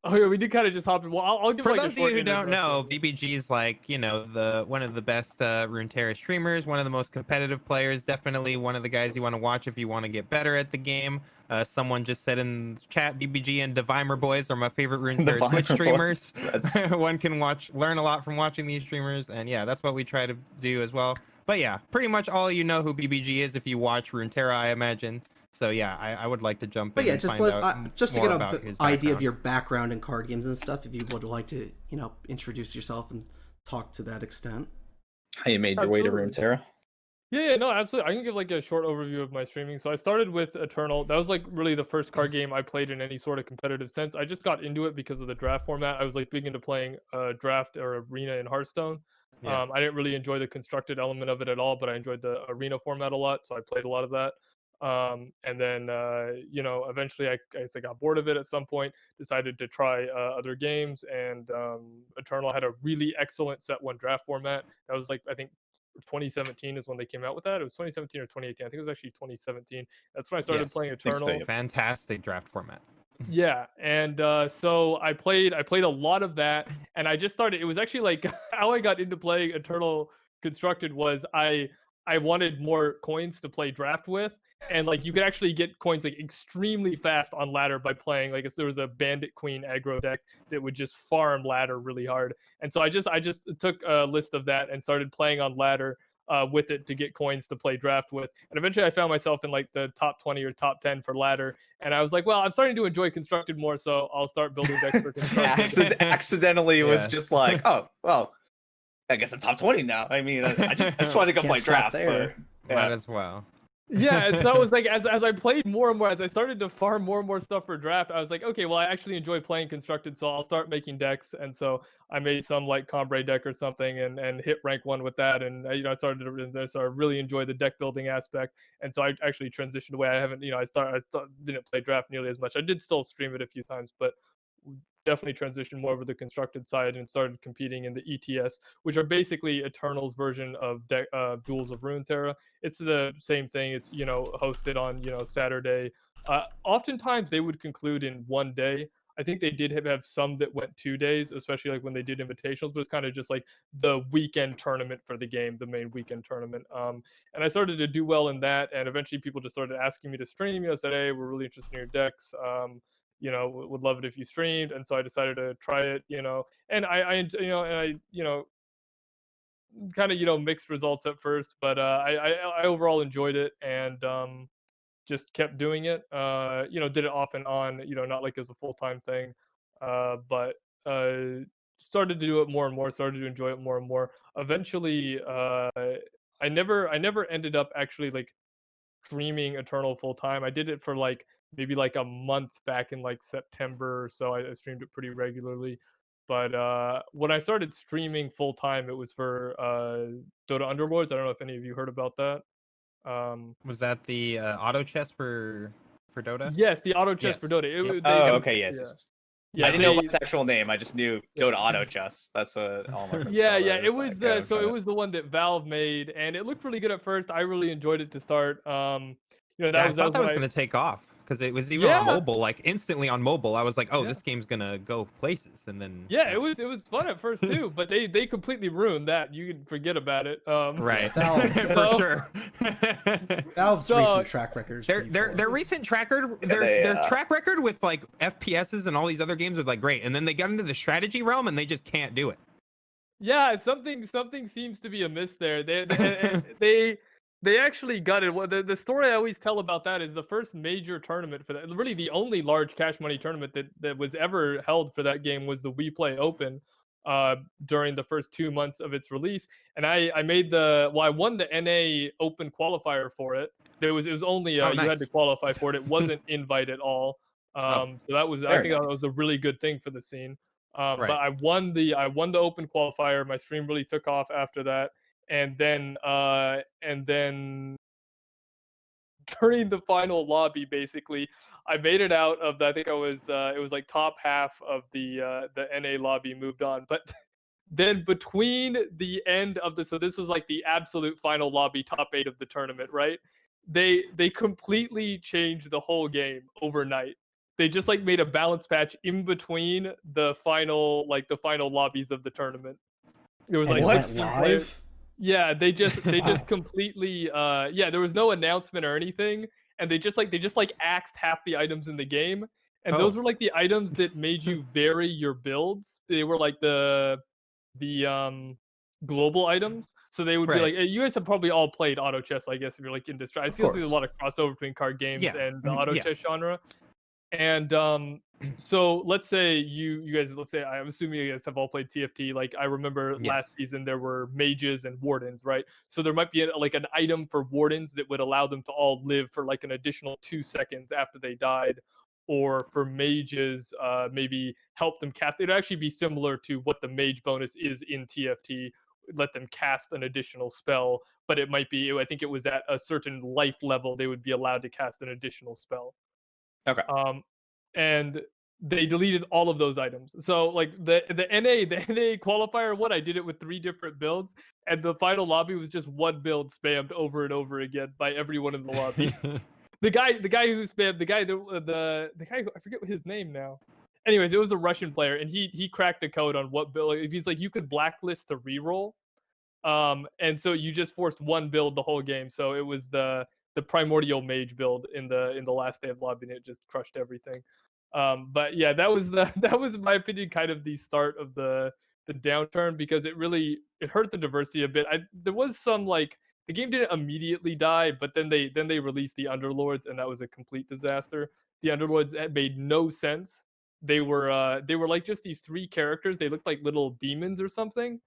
Oh yeah, we did kind of just hop in. Well, I'll give For like a those of short you who don't introduction. know, BBG is like, one of the best Runeterra streamers, one of the most competitive players, definitely one of the guys you want to watch if you want to get better at the game. Someone just said in the chat, BBG and Devimer Boys are my favorite The Runeterra Twitch Vimer streamers. boys. That's One can learn a lot from watching these streamers, and yeah, that's what we try to do as well. But yeah, pretty much all you know who BBG is if you watch Runeterra, I imagine. So yeah, I would like to jump But in yeah, and just find out just to more get about an his idea of background. your background in card games and stuff, if you would like to, introduce yourself and talk to that extent. how you made your way to Absolutely. Runeterra. Yeah, no, absolutely. I can give like a short overview of my streaming. So I started with Eternal. That was like really the first card game I played in any sort of competitive sense. I just got into it because of the draft format. I was like big into playing draft or arena in Hearthstone. Yeah. I didn't really enjoy the constructed element of it at all, but I enjoyed the arena format a lot, so I played a lot of that. And then eventually I got bored of it at some point, decided to try other games, and Eternal had a really excellent set one draft format. That was like I think 2017 is when they came out with that. It was 2017 or 2018. I think it was actually 2017. That's when I started Yes. playing Thanks, Eternal. Dave. Fantastic draft format. Yeah, and so I played a lot of that, and I just started. It was actually like how I got into playing Eternal Constructed was I wanted more coins to play draft with, and like you could actually get coins like extremely fast on ladder by playing like if there was a Bandit Queen aggro deck that would just farm ladder really hard, and so I just took a list of that and started playing on ladder. With it to get coins to play draft with, and eventually I found myself in like the top 20 or top 10 for ladder, and I was like, well, I'm starting to enjoy constructed more, so I'll start building decks for constructed. Accidentally was Yeah. just like, oh well, I guess I'm top 20 now. I mean, I just wanted to go Can't play stop draft. there. But, Might yeah. as well. Yeah, and so it was like as I played more and more, as I started to farm more and more stuff for draft, I was like, okay, well, I actually enjoy playing constructed, so I'll start making decks. And so I made some like Combre deck or something, and hit rank 1 with that, and I started to so I really enjoy the deck building aspect, and so I actually transitioned away. I haven't, didn't play draft nearly as much. I did still stream it a few times, but definitely transitioned more over the constructed side and started competing in the ETS, which are basically Eternal's version of Duels of Runeterra. It's the same thing. It's hosted on Saturday. Oftentimes they would conclude in one day. I think they did have some that went 2 days, especially like when they did invitationals, but it's kind of just like the weekend tournament for the game, the main weekend tournament. And I started to do well in that, and eventually people just started asking me to stream. Said, hey, we're really interested in your decks. Would love it if you streamed, and so I decided to try it. And I kind of mixed results at first, but I overall enjoyed it, and just kept doing it. Did it off and on. Not like as a full-time thing, but started to do it more and more. Started to enjoy it more and more. Eventually, I never ended up actually like streaming Eternal full time. I did it for like maybe like a month back in like September or so. I streamed it pretty regularly. But when I started streaming full time, it was for Dota Underlords. I don't know if any of you heard about that. Was that the auto chess for Dota? Yes, the auto chess Yes. for Dota. Yep. Okay, yes. Yeah. yes. Yeah, I didn't know they- its actual name. I just knew Dota Auto Chess. That's what all my friends Yeah, called yeah. It It was was like, so it was the one that Valve made, and it looked really good at first. I really enjoyed it to start. That Yeah, I was thought that was when going to take off because it was even Yeah. on mobile, like instantly on mobile. I was like, oh, Yeah. this game's going to go places. And then. Yeah, it was fun at first too, but they completely ruined that. You can forget about it. Right. Valve. For sure. Valve's So- recent track record. is pretty Their poor. recent track record, their track record with like FPSs and all these other games was like great, and then they got into the strategy realm and they just can't do it. Yeah, something seems to be amiss there. They actually got it. Well, the story I always tell about that is the first major tournament for that. Really, the only large cash money tournament that was ever held for that game was the We Play Open. During the first 2 months of its release, and I won the NA Open qualifier for it. It was only Oh, you had nice. to qualify for it. It wasn't invite at all. So that was I Very think that nice. was a really good thing for the scene. But Right. I won the Open qualifier. My stream really took off after that, and then during the final lobby, basically, I made it out of the, I think I was it was like top half of the NA lobby, moved on, but then between the end of so this was like the absolute final lobby, top 8 of the tournament, right? They completely changed the whole game overnight. they just like made a balance patch in between the final lobbies of the tournament. It was And like it What? went 6 new players. live. Yeah, they just Wow. completely yeah, there was no announcement or anything, and they just like axed half the items in the game, and those Oh. were like the items that made you vary your builds. They were like the global items. So they would be Right. like you guys have probably all played auto chess, I guess, if you're like into I Of feel like there's a course. lot of crossover between card games Yeah. and the Mhm. auto Yeah. chess genre. And so let's say you guys, let's say I'm assuming you guys have all played TFT. Like I remember last Yes. season there were mages and wardens, right? So there might be like an item for wardens that would allow them to all live for like an additional 2 seconds after they died, or for mages, maybe help them cast. It'd actually be similar to what the mage bonus is in TFT. Let them cast an additional spell, but it might be. I think it was at a certain life level they would be allowed to cast an additional spell. Okay. And they deleted all of those items. So like the NA qualifier one, I did it with 3 different builds, and the final lobby was just one build spammed over and over again by everyone in the lobby. The guy who spammed the guy I forget his name now. Anyways, it was a Russian player, and he cracked the code on what build. If he's like you could blacklist to reroll, and so you just forced one build the whole game. So it was the primordial mage build in the last day of lobby, and it just crushed everything. But yeah, that was that was in my opinion kind of the start of the downturn, because it hurt the diversity a bit. There was some like the game didn't immediately die, but then they released the Underlords, and that was a complete disaster. The Underlords had made no sense. They were like just these 3 characters. They looked like little demons or something,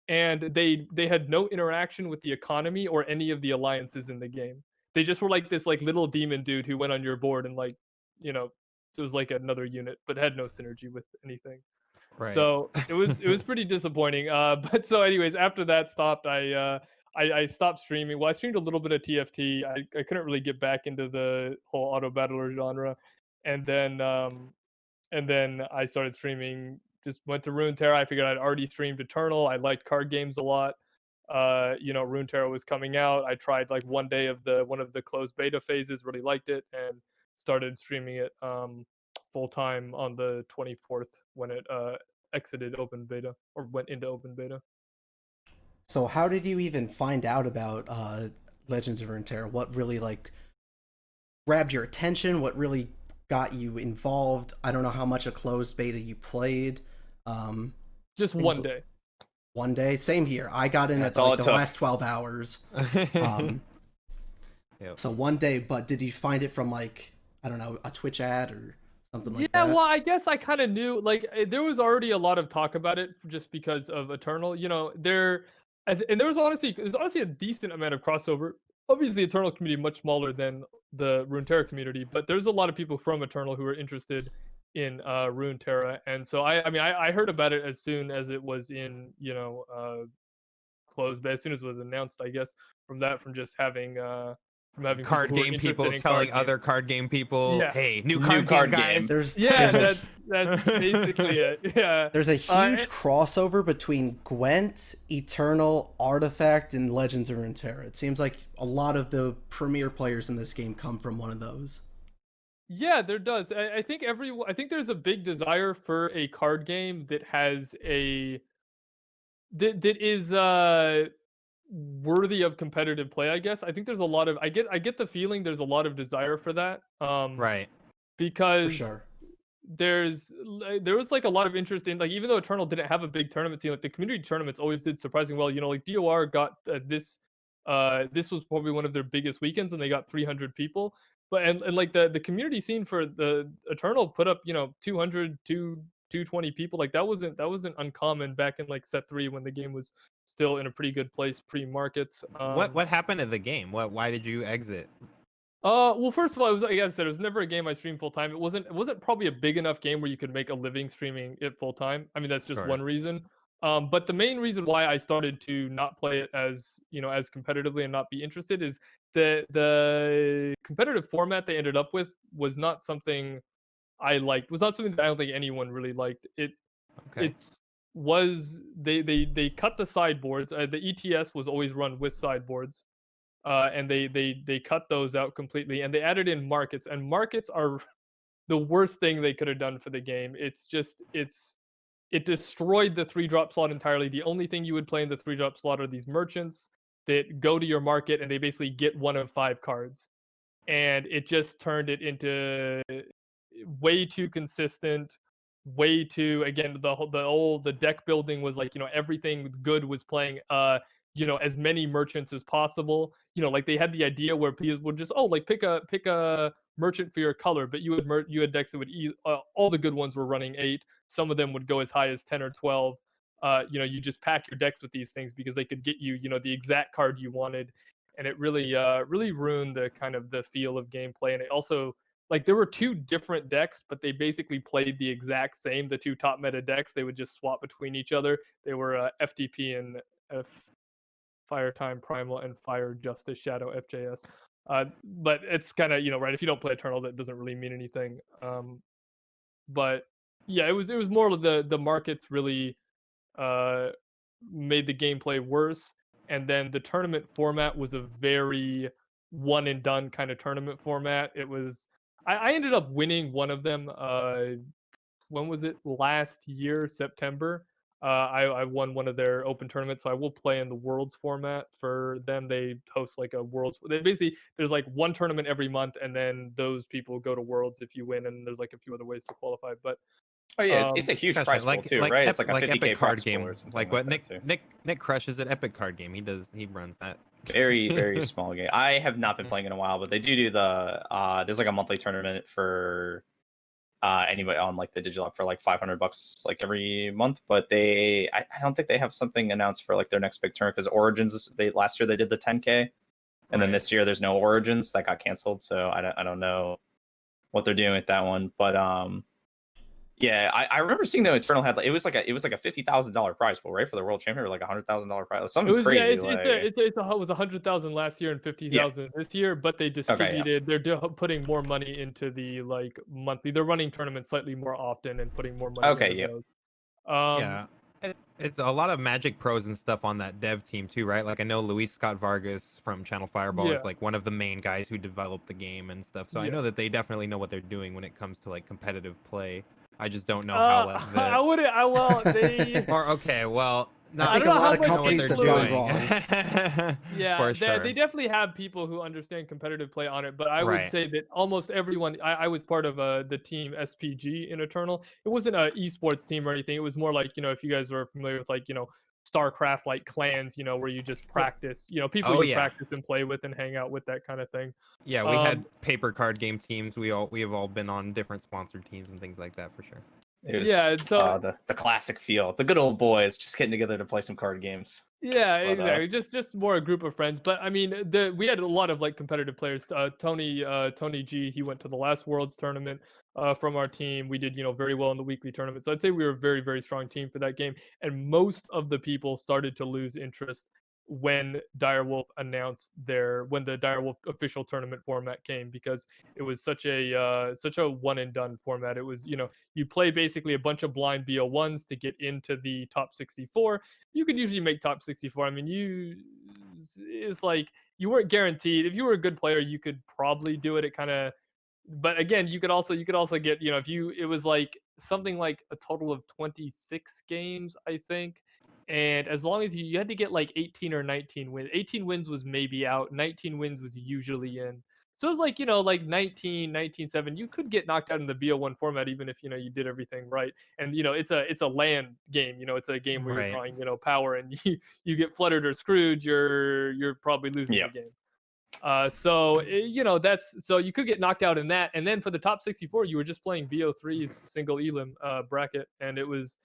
and they had no interaction with the economy or any of the alliances in the game. They just were like this like little demon dude who went on your board and like, you know, it was like another unit, but had no synergy with anything. Right. So it was pretty disappointing. But so anyways, after that stopped, I stopped streaming. Well, I streamed a little bit of TFT. I couldn't really get back into the whole auto battler genre, and then I started streaming. Just went to Runeterra. I figured I'd already streamed Eternal. I liked card games a lot. Runeterra was coming out. I tried like one day of one of the closed beta phases, really liked it, and started streaming it full time on the 24th when it exited open beta or went into open beta. So how did you even find out about Legends of Runeterra? What really like grabbed your attention? What really got you involved? I don't know how much a closed beta you played. Just Things- one day. One day, same here. I got in That's at all like it the took. last 12 hours. Yep. So one day, but did you find it from like, I don't know, a Twitch ad or something like Yeah, that? well, I guess I kind of knew. Like, there was already a lot of talk about it just because of Eternal. And there's honestly a decent amount of crossover. Obviously, Eternal community much smaller than the Runeterra community, but there's a lot of people from Eternal who are interested in Runeterra, and so I heard about it as soon as it was in closed, but as soon as it was announced, I guess from just having people Card who are game interested people in telling card games. other card game people, Yeah. "Hey, new New card, card game, game. guys." There's Yeah, there's that's basically it. Yeah. there's a huge and- crossover between Gwent, Eternal, Artifact, and Legends of Runeterra. It seems like a lot of the premier players in this game come from one of those. Yeah, there does. I think I think there's a big desire for a card game that has that is worthy of competitive play, I guess. I think there's a lot of I get the feeling there's a lot of desire for that. Right. For Because sure. there was like a lot of interest in, like, even though Eternal didn't have a big tournament scene, like the community tournaments always did surprisingly well. Like DOR got this was probably one of their biggest weekends, and they got 300 people. But and like the community scene for the Eternal put up 200 220 people. Like that wasn't uncommon back in like set 3 when the game was still in a pretty good place pre-markets. What happened to the game? Why did you exit? Well, first of all, like I said, it was never a game I streamed full time. It wasn't probably a big enough game where you could make a living streaming it full time. I mean, that's just Sure. one reason. But the main reason why I started to not play it as as competitively and not be interested is the competitive format they ended up with was not something I liked. Was not something that I don't think anyone really liked. Okay. They cut the sideboards. The ETS was always run with sideboards. And they cut those out completely, and they added in markets, and markets are the worst thing they could have done for the game. It destroyed the 3-drop slot entirely. The only thing you would play in the 3-drop slot are these merchants that go to your market and they basically get 1 of 5 cards. And it just turned it into way too consistent, way too, again, the deck building was like, everything good was playing as many merchants as possible. Like they had the idea where people would just like pick a merchant for your color, but you had decks that would all the good ones were running 8. Some of them would go as high as 10 or 12. You just pack your decks with these things because they could get you, the exact card you wanted, and it really ruined the kind of the feel of gameplay. And it also, like, there were 2 different decks, but they basically played the exact same. The 2 top meta decks, they would just swap between each other. They were FTP and Fire Time Primal and Fire Justice Shadow FJS. But it's kind of, right, if you don't play Eternal, that doesn't really mean anything. But yeah, it was more of the markets really made the gameplay worse. And then the tournament format was a very one and done kind of tournament format. It was, I ended up winning one of them. When was it? Last year, September. I won one of their open tournaments, so I will play in the Worlds format for them. They host like a Worlds. They basically, there's like one tournament every month, and then those people go to Worlds if you win, and there's like a few other ways to qualify. But oh yeah, it's a huge prize pool too, right? It's like a 50K Epic card prize game, pool or something like what that Nick crushes at Epic card game. He runs that. Very, very small game. I have not been playing in a while, but they do the there's like a monthly tournament for anybody on like the digital app for like $500 like every month. But I don't think they have something announced for like their next big tournament, because Origins, last year they did the 10K, and then this year there's no Origins, that got canceled. So I don't know what they're doing with that one. But yeah, I remember seeing the Eternal had, like, it was like a $50,000 prize pool, right, for the world champion, or like $100,000 prize, something crazy. It was 100,000 last year and 50,000 this year, but they distributed. Okay, yeah. They're putting more money into the like monthly. They're running tournaments slightly more often and putting more money. Okay, into yeah. Those. Yeah. It's a lot of Magic pros and stuff on that dev team too, right? Like I know Luis Scott Vargas from Channel Fireball is like one of the main guys who developed the game and stuff. So I know that they definitely know what they're doing when it comes to like competitive play. I just don't know how they or okay, well, no, I think a lot of companies are doing wrong. Yeah, sure. They definitely have people who understand competitive play on it, but I would say that almost everyone. I was part of the team SPG in Eternal. It wasn't an esports team or anything. It was more like, if you guys are familiar with like StarCraft, like clans, where you just practice, people you practice and play with and hang out with, that kind of thing. Yeah, we had paper card game teams. We have all been on different sponsored teams and things like that for sure. It was, so the classic feel, the good old boys just getting together to play some card games. Yeah, exactly. Just more a group of friends. But I mean, we had a lot of like competitive players. Tony G, he went to the last Worlds tournament from our team. We did very well in the weekly tournament. So I'd say we were a very, very strong team for that game. And most of the people started to lose interest when Direwolf announced when the Direwolf official tournament format came, because it was such a one and done format. It was, you play basically a bunch of blind BO1s to get into the top 64. You could usually make top 64. I mean, it's like you weren't guaranteed. If you were a good player, you could probably do it. It kind of, but again, you could also get, it was like something like a total of 26 games, I think. And as long as you had to get like 18 or 19 wins. 18 wins was maybe out. 19 wins was usually in. So it was like, like 19-7. You could get knocked out in the BO1 format even if, you did everything right. And, it's a land game. It's a game where you're drawing, power, and you get fluttered or screwed, you're probably losing the game. So you could get knocked out in that. And then for the top 64, you were just playing BO3's single elim bracket. And it was,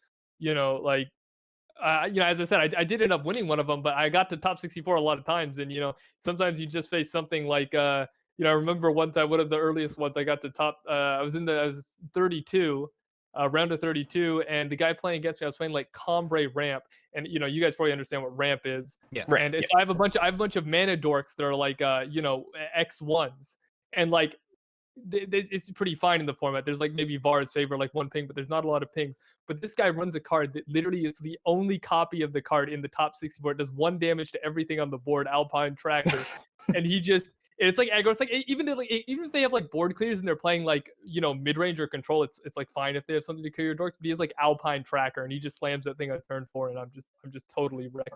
as I said, I did end up winning one of them, but I got to top 64 a lot of times. And, sometimes you just face something like, I remember one time, one of the earliest ones, I got to top, I was 32, round of 32. And the guy playing against me, I was playing like Combray Ramp. And, you guys probably understand what Ramp is. Yeah. And so I have a bunch of mana dorks that are like, X1s. And like, it's pretty fine in the format. There's like maybe VAR's favor, like 1 ping, but there's not a lot of pings. But this guy runs a card that literally is the only copy of the card in the top 64. It does 1 damage to everything on the board, Alpine Tracker. And It's like aggro. It's like even if they have like board clears and they're playing like mid range or control, it's like fine if they have something to clear your dorks. But he has like Alpine Tracker and he just slams that thing on turn 4, and I'm just totally wrecked.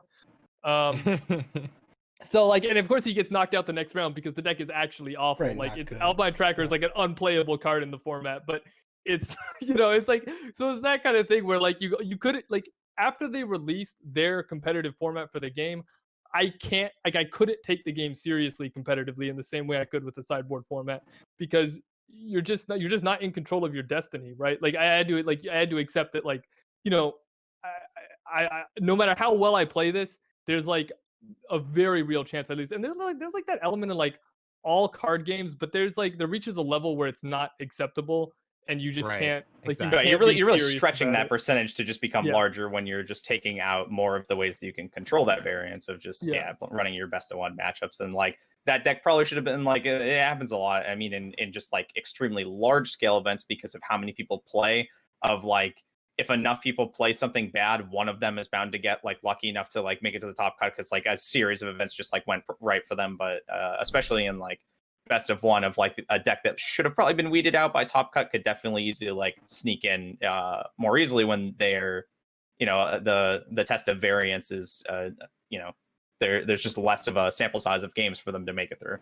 So like, and of course he gets knocked out the next round because the deck is actually awful. Right, like not it's good. Alpine Tracker is like an unplayable card in the format, but it's it's like, so it's that kind of thing where like you couldn't, like, after they released their competitive format for the game, I couldn't take the game seriously competitively in the same way I could with the sideboard format, because you're just not in control of your destiny, right? Like I had to accept that, like, I no matter how well I play this, there's like a very real chance I lose. And there's like that element in like all card games, but there reaches a level where it's not acceptable, and you just Right, can't, like, exactly. Right, you you're can't really be serious stretching about that it. percentage to just become Yeah. larger when you're just taking out more of the ways that you can control that variance of just Yeah. running your best of 1 matchups. And like that deck probably should have been like, it happens a lot. I mean, in just like extremely large scale events, because of how many people play, of like, if enough people play something bad, one of them is bound to get like lucky enough to like make it to the top cut, because like a series of events just like went right for them. But especially in like best of 1, of like a deck that should have probably been weeded out by top cut could definitely easily like sneak in more easily when they're, the test of variance is there's just less of a sample size of games for them to make it through,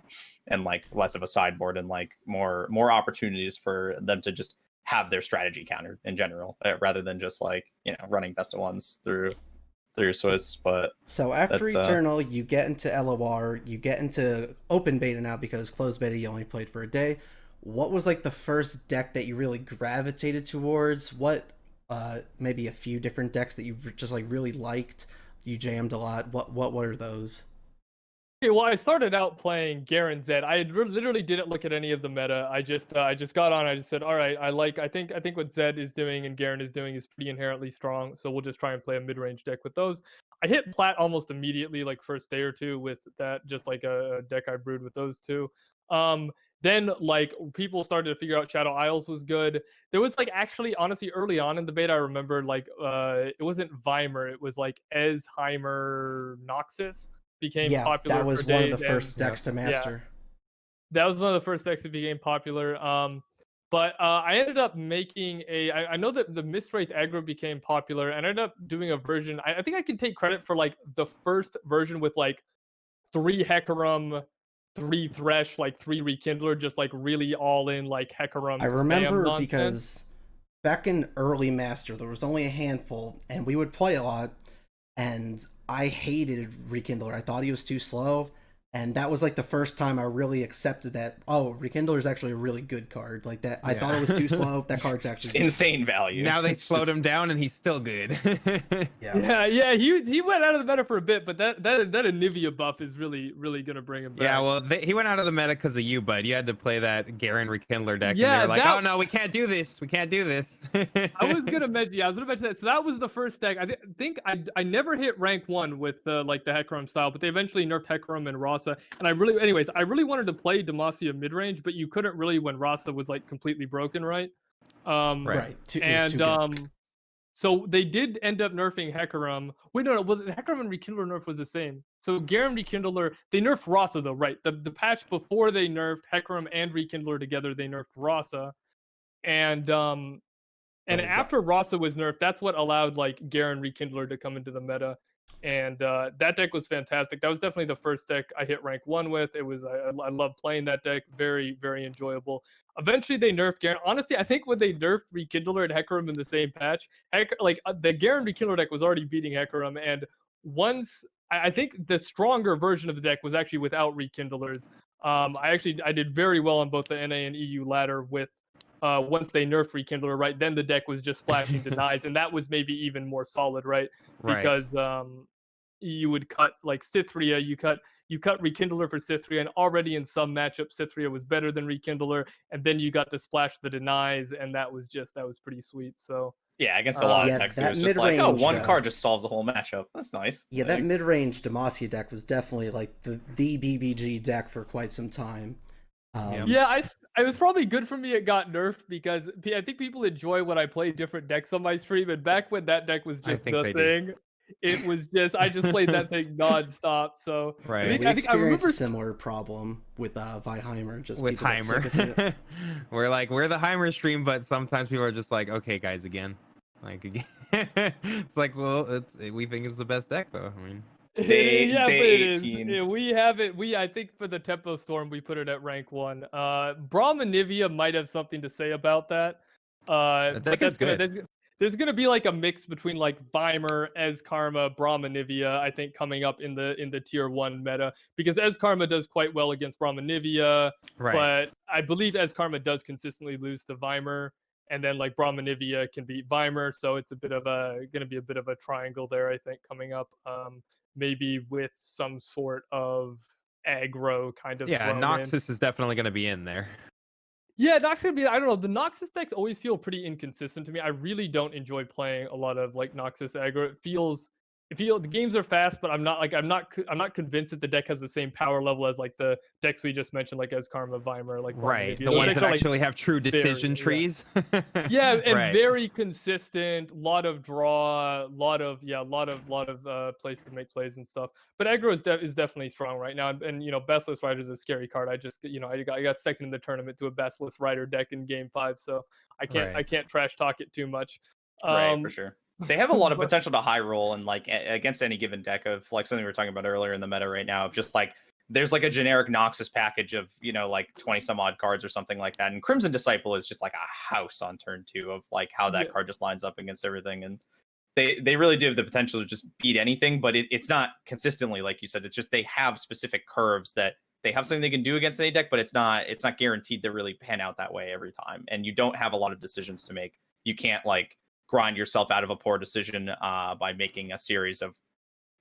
and like less of a sideboard, and like more opportunities for them to just have their strategy countered in general, rather than just like running best of 1s through Swiss. But So after that's, Eternal, you get into LOR, you get into open beta now, because closed beta you only played for a day. What was like the first deck that you really gravitated towards? What maybe a few different decks that you just like really liked, you jammed a lot? What were those? Okay, well, I started out playing Garen Zed. I literally didn't look at any of the meta. I just got on. I just said, all right, I think what Zed is doing and Garen is doing is pretty inherently strong. So we'll just try and play a mid-range deck with those. I hit plat almost immediately, like first day or two, with that, just like a deck I brewed with those two. Then like people started to figure out Shadow Isles was good. There was like, actually, honestly, early on in the beta, I remember like it wasn't Weimer, it was like Ezheimer Noxus became Yeah, popular that was for one of the days, first and decks to master. that was one of the first decks that became popular. But I ended up making I know that the Mistwraith aggro became popular, and I ended up doing a version. I think I can take credit for like the first version with like 3 Hecarim, 3 Thresh, like 3 Rekindler, just like really all in like Hecarim I spam remember nonsense. because back in early master there was only a handful, and we would play a lot, and I hated Rekindler. I thought he was too slow, and that was like the first time I really accepted that, oh, Rekindler is actually a really good card. Like that, I thought it was too slow. That card's actually just insane value. Now they slowed him down and he's still good. Yeah. He went out of the meta for a bit, but that Anivia buff is really gonna bring him back. Yeah, well, he went out of the meta because of you, bud. You had to play that Garen Rekindler deck, Yeah, and they were like, that- "Oh no, we can't do this. We can't do this." I was gonna mention that. So that was the first deck. I think I never hit rank 1 with like the Hecarim style, but they eventually nerfed Hecarim and Rasa. And I really wanted to play Demacia mid range, but you couldn't really when Rasa was like completely broken, right? right. And so they did end up nerfing Hecarim. Wait, no. Well, the Hecarim and Rekindler nerf was the same. So Garen Rekindler, they nerfed Rasa though, right? The patch before they nerfed Hecarim and Rekindler together, they nerfed Rasa. And after Rasa was nerfed, that's what allowed like Garen Rekindler to come into the meta. And that deck was fantastic. That was definitely the first deck I hit rank 1 with. It was I love playing that deck. Very, very enjoyable. Eventually they nerfed Garen. Honestly, I think when they nerfed Rekindler and Hecarim in the same patch, the Garen Rekindler deck was already beating Hecarim. And once I think the stronger version of the deck was actually without Rekindlers. I did very well on both the NA and EU ladder with once they nerfed Rekindler, right? Then the deck was just splashing denies, and that was maybe even more solid, right? Because you would cut like Cithria, you cut Rekindler for Cithria, and already in some matchups Cithria was better than Rekindler, and then you got to splash the denies, and that was pretty sweet. So yeah, against a lot of decks, it was just like, oh, one card just solves the whole matchup. That's nice. Yeah, that mid-range Demacia deck was definitely like the BBG deck for quite some time. Yeah, I was probably good for me it got nerfed, because I think people enjoy when I play different decks on my stream, and back when that deck was just the thing, it was just I just played that thing nonstop. So Right. Yeah, we I think I experienced remember a similar problem with Heimer, just with people get sick of Heimer. it. we're the Heimer stream, but sometimes people are just like, okay, guys, again. Like again. It's like, well, we think it's the best deck though. I mean, yeah, Day but it is. 18. We have it. I think for the Tempo Storm, we put it at rank 1. Braum Anivia might have something to say about that. that But deck is that's gonna good. there's gonna be like a mix between like Heimer, Ez Karma, Braum Anivia. I think coming up in the tier 1 meta because Ez Karma does quite well against Braum Anivia, Right. but I believe Ez Karma does consistently lose to Heimer. And then like Braum Anivia can beat Heimer, so it's gonna be a bit of a triangle there. I think coming up. Maybe with some sort of aggro kind of Yeah, thrown in. Noxus is definitely going to be in there. Yeah, Nox gonna be. I don't know. The Noxus decks always feel pretty inconsistent to me. I really don't enjoy playing a lot of like Noxus aggro. The games are fast, but I'm not convinced that the deck has the same power level as like the decks we just mentioned, like as Karma, Vimer, like Braum Right. Anivia. The Those ones decks that are like actually have true decision very, yeah. trees. Yeah, and Right. very consistent. Lot of draw, lot of place to make plays and stuff. But aggro is definitely strong right now. And Basilisk Rider is a scary card. I just I got second in the tournament to a Basilisk Rider deck in Game 5, so I Right. can't trash talk it too much. Right, for sure. They have a lot of but- potential to high roll and like against any given deck of like something we were talking about earlier in the meta right now of just like there's like a generic Noxus package of like 20 some odd cards or something like that, and Crimson Disciple is just like a house on turn 2 of like how that card just lines up against everything, and they really do have the potential to just beat anything, but it's not consistently like you said. It's just they have specific curves that they have something they can do against any deck, but it's not guaranteed to really pan out that way every time, and you don't have a lot of decisions to make. You can't like grind yourself out of a poor decision by making a series of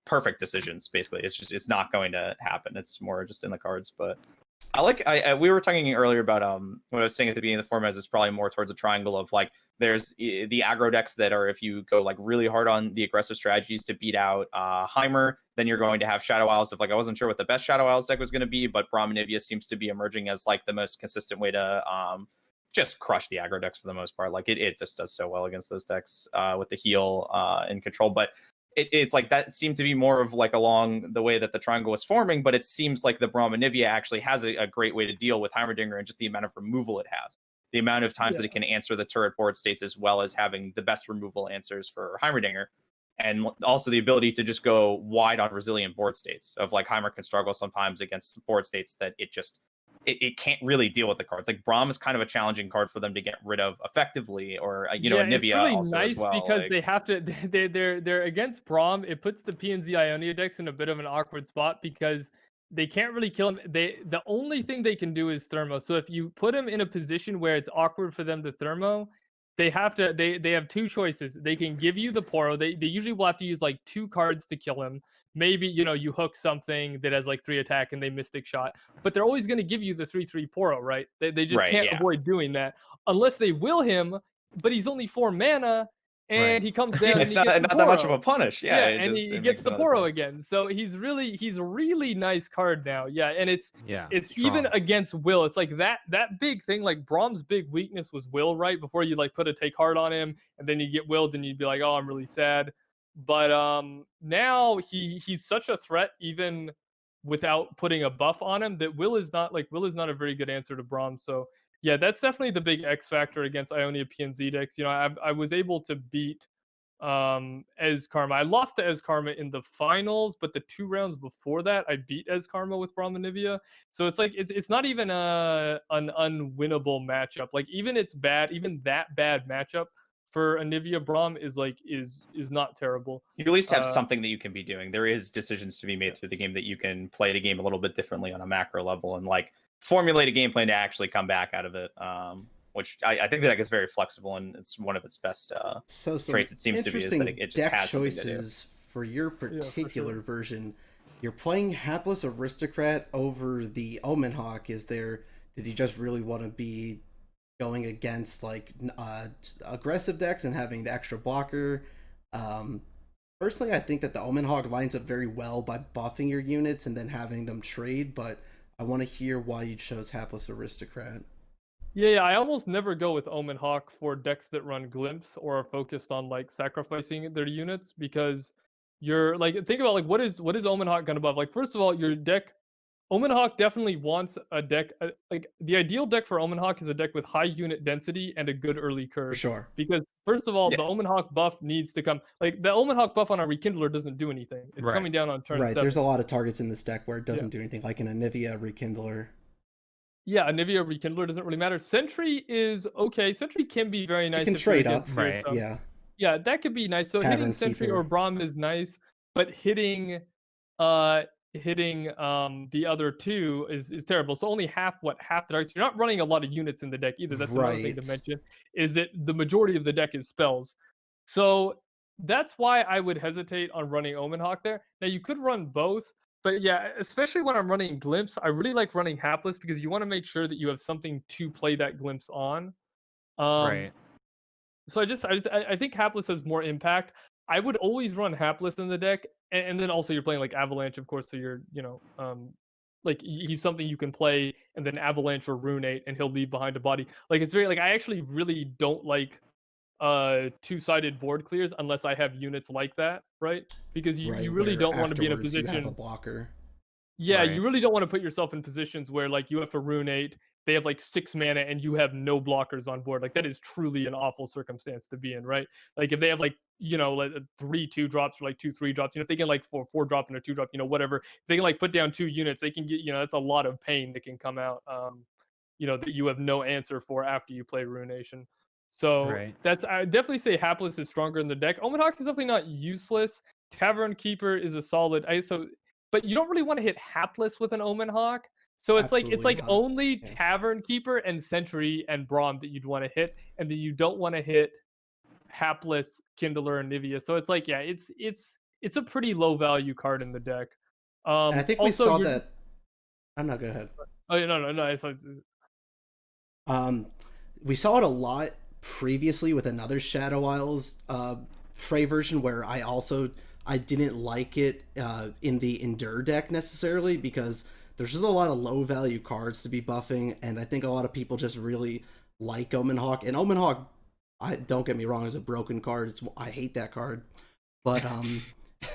perfect decisions. Basically, it's not going to happen. It's more just in the cards. But we were talking earlier about what I was saying at the beginning of the format is probably more towards a triangle of like there's the aggro decks that are if you go like really hard on the aggressive strategies to beat out Heimer, then you're going to have Shadow Isles. If like I wasn't sure what the best Shadow Isles deck was going to be, but Braum Anivia seems to be emerging as like the most consistent way to just crush the aggro decks for the most part. Like it just does so well against those decks with the heal and control. But it's like that seemed to be more of like along the way that the triangle was forming. But it seems like the Braum Anivia actually has a great way to deal with Heimerdinger and just the amount of removal it has. The amount of times that it can answer the turret board states as well as having the best removal answers for Heimerdinger. And also the ability to just go wide on resilient board states of like Heimer can struggle sometimes against board states that it can't really deal with the cards. Like Braum is kind of a challenging card for them to get rid of effectively, or Anivia it's really also nice as well. because like, they have to. They're against Braum. It puts the PNZ Ionia decks in a bit of an awkward spot because they can't really kill him. The only thing they can do is thermo. So if you put him in a position where it's awkward for them to thermo, they have to. They have two choices. They can give you the Poro. They usually will have to use like 2 cards to kill him. Maybe you hook something that has like 3 attack and they Mystic Shot, but they're always going to give you the 3/3 Poro, right? They just can't avoid doing that unless they will him, but he's only 4 mana and he comes down it's and he gets not the that much of Poro. a punish. And it he makes gets the another Poro point. again. So he's a really nice card now. Yeah, and it's even strong. against Will. It's like that big thing. Like Braum's big weakness was Will, right? Before you like put a take hard on him, and then you get willed, and you'd be like, oh, I'm really sad. But now he's such a threat even without putting a buff on him that Will is not a very good answer to Braum. So yeah, that's definitely the big X factor against Ionia PNZ decks. I was able to beat Ez Karma. I lost to Ez Karma in the finals, but the 2 rounds before that I beat Ez Karma with Braum Anivia. So it's like it's not even an unwinnable matchup. Like even that bad matchup for Anivia Braum is not terrible. You at least have something that you can be doing. There is decisions to be made through the game that you can play the game a little bit differently on a macro level and like formulate a game plan to actually come back out of it. Which I think the deck is very flexible and it's one of its best traits. It seems to be is that it just deck has choices for your particular version. You're playing Hapless Aristocrat over the Omen Hawk. Did you just really want to be going against like aggressive decks and having the extra blocker? Personally, I think that the Omen Hawk lines up very well by buffing your units and then having them trade, but I want to hear why you chose Hapless Aristocrat. Yeah, I almost never go with Omen Hawk for decks that run Glimpse or are focused on like sacrificing their units because you're like think about like what is Omen Hawk gonna buff? Like first of all, your deck Omen Hawk definitely wants a deck like the ideal deck for Omen Hawk is a deck with high unit density and a good early For curve. sure. Because first of all, Yeah. the Omen Hawk buff needs to come. Like the Omen Hawk buff on a Rekindler doesn't do anything. It's Right. coming down on turn Right. 7. There's a lot of targets in this deck where it Yeah. doesn't do anything, like an Anivia Rekindler. Yeah, Anivia Rekindler doesn't really matter. Sentry is okay. Sentry can be very nice. It can if you're trade against up. your Right. thumb. Yeah. Yeah, that could be nice. So hitting Tavern Sentry or Keeper. Braum is nice, but hitting the other two is terrible. So only half the dark. You're not running a lot of units in the deck either. That's another thing to Right. mention, is that the majority of the deck is spells. So that's why I would hesitate on running Omen Hawk there. Now you could run both, but yeah, especially when I'm running Glimpse, I really like running Hapless because you want to make sure that you have something to play that Glimpse on. Right. So I think Hapless has more impact. I would always run Hapless in the deck, and then also you're playing like Avalanche, of course. So you're like he's something you can play, and then Avalanche or Runate, and he'll leave behind a body. Like it's very like I actually really don't like two-sided board clears unless I have units like that, right? Because you Right. really Where don't want to be in a afterwards you have a position. blocker. Yeah, Right. you really don't want to put yourself in positions where like you have to Runate, they have like 6 mana and you have no blockers on board. Like that is truly an awful circumstance to be in, right? Like if they have like, like 3 2-drops or like 2 3-drops, if they can like 4 drop and a 2-drop, whatever. If they can like put down 2 units, they can get, that's a lot of pain that can come out that you have no answer for after you play Ruination. So Right. that's I definitely say Hapless is stronger in the deck. Omen Hawk is definitely not useless. Tavern Keeper is a solid but you don't really want to hit Hapless with an Omen Hawk. So it's Absolutely like not. only Yeah. Tavern Keeper and Sentry and Braum that you'd want to hit, and then you don't want to hit Hapless, Kindler, and Nivea. So it's like, yeah, it's a pretty low value card in the deck. And I think we Also, saw you're that. I'm not. Go ahead. oh yeah, no. We saw it a lot previously with another Shadow Isles Frey version where I didn't like it in the Endure deck necessarily because there's just a lot of low value cards to be buffing, and I think a lot of people just really like Omen Hawk. And Omen Hawk, don't get me wrong, is a broken card. I hate that card, but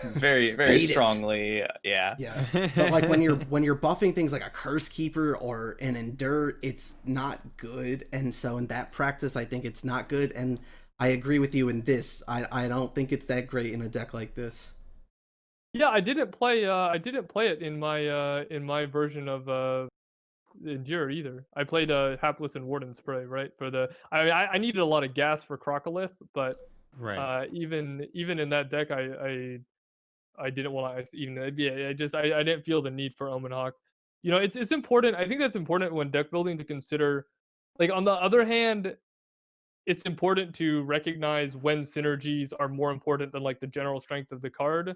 very very Hate it. strongly. Yeah. yeah. But like when you're buffing things like a Curse Keeper or an Endure, it's not good. And so in that practice, I think it's not good. And I agree with you in this. I don't think it's that great in a deck like this. Yeah, I didn't play it in my version of Endure either. I played Hapless and Warden Spray, right? I needed a lot of gas for Crocolith, but Right. even in that deck I didn't want to even I didn't feel the need for Omen Hawk. It's important. I think that's important when deck building to consider. Like on the other hand, it's important to recognize when synergies are more important than like the general strength of the card.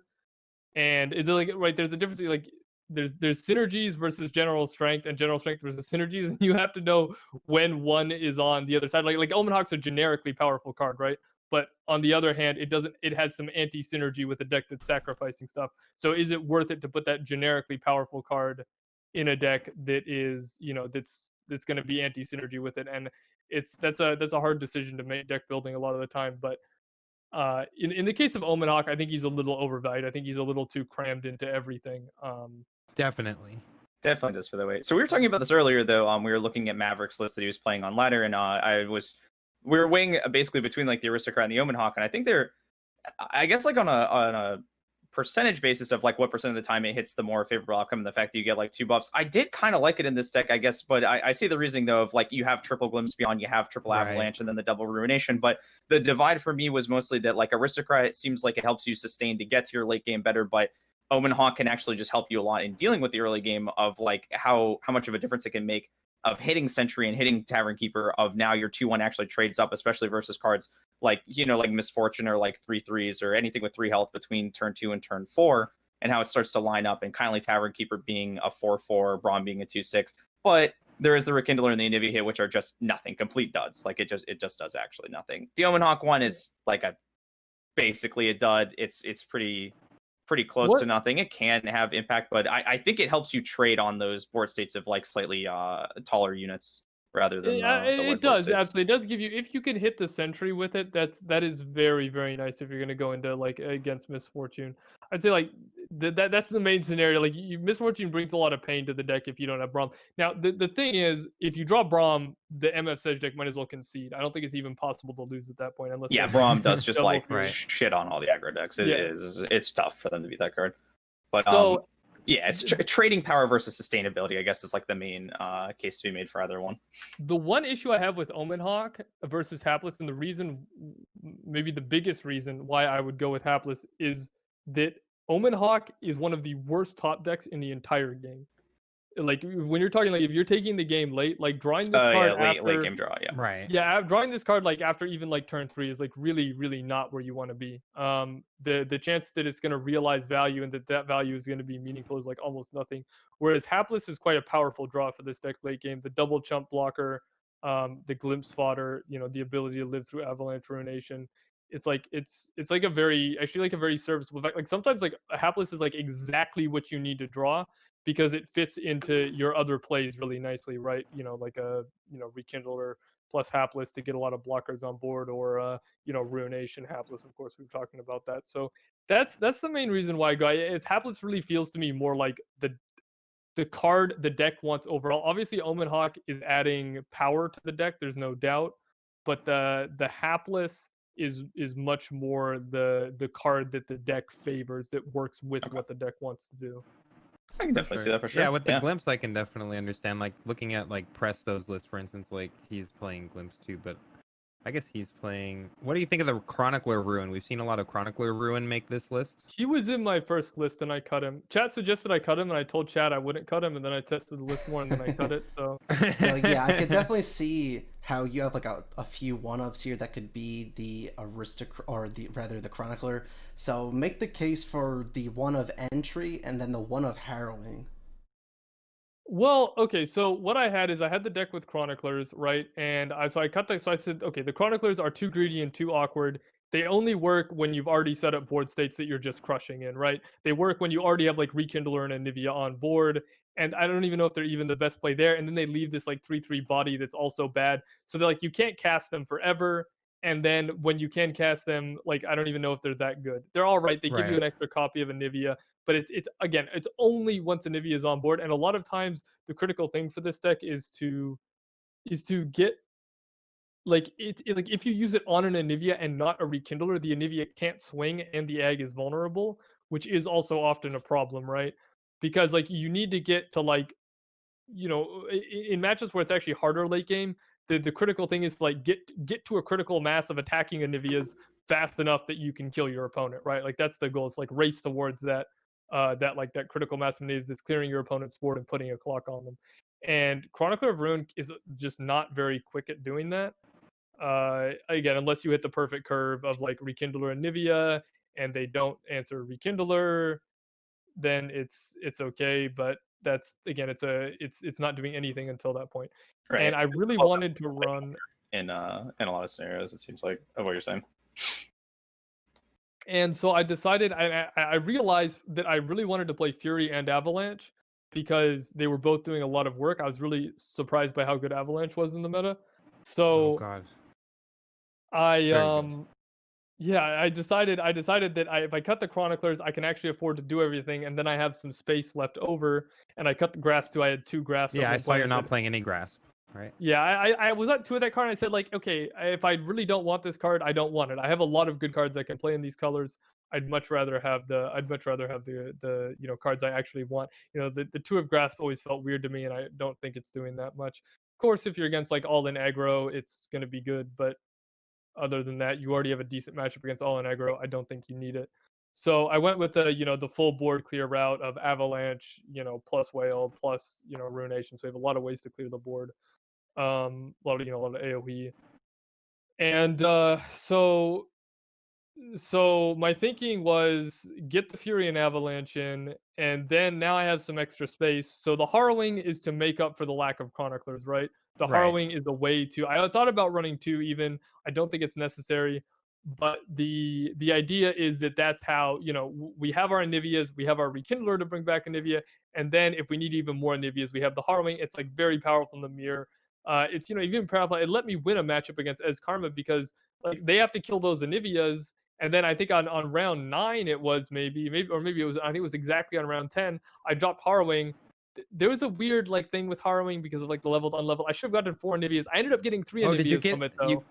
And it's like right there's a difference between, like there's synergies versus general strength and general strength versus synergies, and you have to know when one is on the other side. Like Omen Hawk's a generically powerful card, right? But on the other hand, it has some anti-synergy with a deck that's sacrificing stuff. So is it worth it to put that generically powerful card in a deck that is, that's going to be anti-synergy with it? And that's a hard decision to make deck building a lot of the time. But in the case of Omen Hawk, I think he's a little overvalued. I think he's a little too crammed into everything. Definitely. Definitely does for the weight. So we were talking about this earlier, though. We were looking at Maverick's list that he was playing on ladder, and we were weighing basically between like the Aristocrat and the Omen Hawk, and I think they're, I guess, like on a percentage basis of like what percent of the time it hits the more favorable outcome, and the fact that you get like 2 buffs. I did kind of like it in this deck, I guess, but I see the reasoning though of like you have triple Glimpse Beyond, you have triple Right. Avalanche, and then the double Ruination. But the divide for me was mostly that like Aristocrat, it seems like it helps you sustain to get to your late game better, but Omen Hawk can actually just help you a lot in dealing with the early game of like how much of a difference it can make of hitting Sentry and hitting Tavern Keeper, of now your 2/1 actually trades up, especially versus cards like, like Misfortune or like 3/3s or anything with 3 health between turn 2 and turn 4, and how it starts to line up, and kindly Tavern Keeper being a 4/4, Braum being a 2/6. But there is the Rekindler and the Anivia hit, which are just nothing, complete duds. Like it just does actually nothing. The Omen Hawk one is like basically a dud. It's pretty close to nothing. It can have impact, but I think it helps you trade on those board states of like slightly taller units. rather than the It white black does states. absolutely. It does give you, if you can hit the sentry with it, that is very, very nice if you're gonna go into like against Misfortune. I'd say like that's the main scenario. Like Misfortune brings a lot of pain to the deck if you don't have Braum. Now the thing is, if you draw Braum, the MF Sedge deck might as well concede. I don't think it's even possible to lose at that point unless Yeah, they Braum does just double like Fury. shit on all the aggro decks. Yeah. It's tough for them to beat that card. But So yeah, it's trading power versus sustainability, I guess, is like the main case to be made for either one. the one issue I have with Omen Hawk versus Hapless, and the reason, maybe the biggest reason why I would go with Hapless, is that Omen Hawk is one of the worst top decks in the entire game. Like when you're talking, like if you're taking the game late, like drawing this card late after game draw, yeah. Right. yeah, drawing this card like after even like turn 3 is like really, really not where you want to be. The chance that it's going to realize value and that value is going to be meaningful is like almost nothing. Whereas Hapless is quite a powerful draw for this deck late game. The double chump blocker, the glimpse fodder, the ability to live through avalanche ruination. It's like a very, actually like a very serviceable effect. Like sometimes like a Hapless is like exactly what you need to draw, because it fits into your other plays really nicely, right? Like a Rekindler plus Hapless to get a lot of blockers on board, or Ruination Hapless. Of course, we've talking about that. So that's the main reason why I go. It's Hapless really feels to me more like the card the deck wants overall. Obviously, Omen Hawk is adding power to the deck. There's no doubt, but the Hapless is much more the card that the deck favors, that works with what the deck wants to do. I can definitely see that for sure. Yeah, with the glimpse, I can definitely understand. Like looking at like Presto's list, for instance, like he's playing glimpse too, but I guess he's playing. What do you think of the Chronicler Ruin? We've seen a lot of Chronicler Ruin make this list. He was in my first list and I cut him. Chat suggested I cut him, and I told Chat I wouldn't cut him, and then I tested the list more and then I cut it. So yeah, I could definitely see how you have like a few one-ups here that could be the aristocrat, or the chronicler. So make the case for the one of entry and then the one of harrowing. well, okay, so what I had is I had the deck with Chroniclers, right? And I cut the, so I said, okay, the Chroniclers are too greedy and too awkward. They only work when you've already set up board states that you're just crushing in, right? They work when you already have like Rekindler and Anivia on board, and I don't even know if they're even the best play there. And then they leave this like 3/3 body that's also bad. So they're like, you can't cast them forever. And then when you can cast them, like I don't even know if they're that good. They're all right. They give you Right. an extra copy of Anivia, but it's again, it's only once Anivia is on board. And a lot of times the critical thing for this deck is to get like like if you use it on an Anivia and not a Rekindler, the Anivia can't swing and the Ag is vulnerable, which is also often a problem, right? Because like you need to get to like, in matches where it's actually harder late game, the critical thing is to like get to a critical mass of attacking Anivias fast enough that you can kill your opponent, right? Like that's the goal. It's like race towards that that critical mass of Anivias that's clearing your opponent's board and putting a clock on them. And Chronicler of Ruin is just not very quick at doing that. Again, unless you hit the perfect curve of like Rekindler and Nivea and they don't answer Rekindler, then it's okay. But that's, again, it's not doing anything until that point. Right. And I really wanted to run in a lot of scenarios, it seems like, of what you're saying. And so I decided, I realized that I really wanted to play Fury and Avalanche because they were both doing a lot of work. I was really surprised by how good Avalanche was in the meta. So Oh God. I decided that if I cut the Chroniclers, I can actually afford to do everything, and then I have some space left over, and I cut the Grasp too. I had 2 Grasp. Yeah, I saw you're not playing any Grasp, right? Yeah, I was at 2 of that card, and I said like, okay, if I really don't want this card, I don't want it. I have a lot of good cards I can play in these colors. I'd much rather have the cards I actually want. The 2 of Grasp always felt weird to me, and I don't think it's doing that much. Of course, if you're against like all in aggro, it's gonna be good, but other than that, you already have a decent matchup against all in aggro. I don't think you need it. So I went with the full board clear route of Avalanche, plus Whale, plus Ruination. So we have a lot of ways to clear the board. A lot of AoE. And so my thinking was get the Fury and Avalanche in, and then now I have some extra space. So the Harrowing is to make up for the lack of Chroniclers, right? The Harrowing is a way to. I thought about running 2 even. I don't think it's necessary, but the idea is that's how we have our Anivias, we have our Rekindler to bring back Anivia, and then if we need even more Anivias, we have the Harrowing. It's like very powerful in the mirror. it's even powerful. It let me win a matchup against Ez Karma because like they have to kill those Anivias, and then I think on round 9 it was maybe it was, I think it was exactly on round 10 I dropped Harrowing. There was a weird like thing with Harrowing because of like the level to unlevel. I should have gotten 4 Anivias. I ended up getting 3 Oh, Anivias from it though.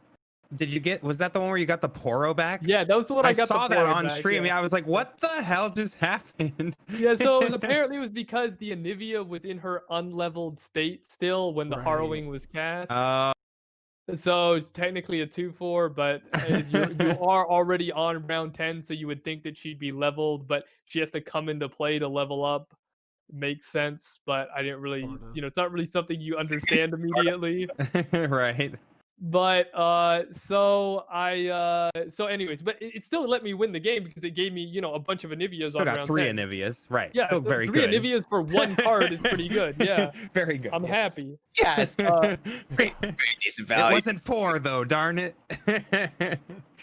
Did you get? Was that the one where you got the Poro back? Yeah, that was the one I got. saw the that Poro on back, stream. yeah. I was like, what the hell just happened? Yeah, so apparently it was because the Anivia was in her unleveled state still when the Right. Harrowing was cast. Oh, So it's technically a 2-4, but you are already on round 10, so you would think that she'd be leveled, but she has to come into play to level up. Makes sense, but I didn't really, Sort of. it's not really something you understand immediately. right. But so anyways, but it still let me win the game because it gave me a bunch of Anivias Still on got round 3 10. Anivias. Right. Yeah, Still so very 3 good. Anivias for 1 card is pretty good. Yeah, very good. I'm yes. happy. Yeah, it's very decent value. It wasn't 4 though, darn it.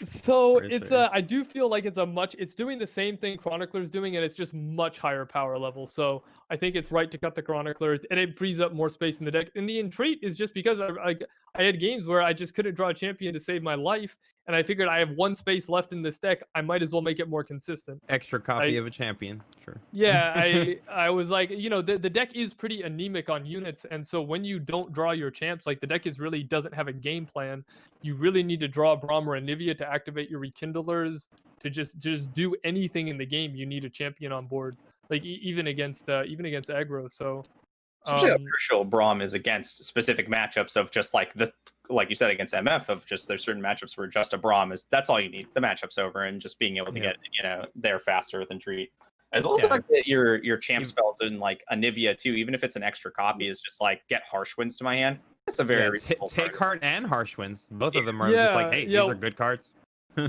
So For it's sure. I do feel like it's doing the same thing Chronicler's doing, and it's just much higher power level. So I think it's right to cut the Chroniclers, and it frees up more space in the deck. And the Entreat is just because I had games where I just couldn't draw a champion to save my life, and I figured I have 1 space left in this deck. I might as well make it more consistent. Extra copy of a champion. Sure. Yeah, I was like, the deck is pretty anemic on units, and so when you don't draw your champs, like the deck really doesn't have a game plan. You really need to draw Braum or Anivia to activate your Rekindlers to just do anything in the game. You need a champion on board, like even against aggro. So Especially how crucial Braum is against specific matchups of just like this, like you said against MF, of just there's certain matchups where just a Braum that's all you need. The matchup's over, and just being able to get there faster with Entreat. As well as the fact that your champ spells in like Anivia too, even if it's an extra copy, is just like get Harsh Winds to my hand. That's a very reasonable Take Heart and Harsh Winds. Both of them are Yeah, just like, hey, yeah. these are good cards.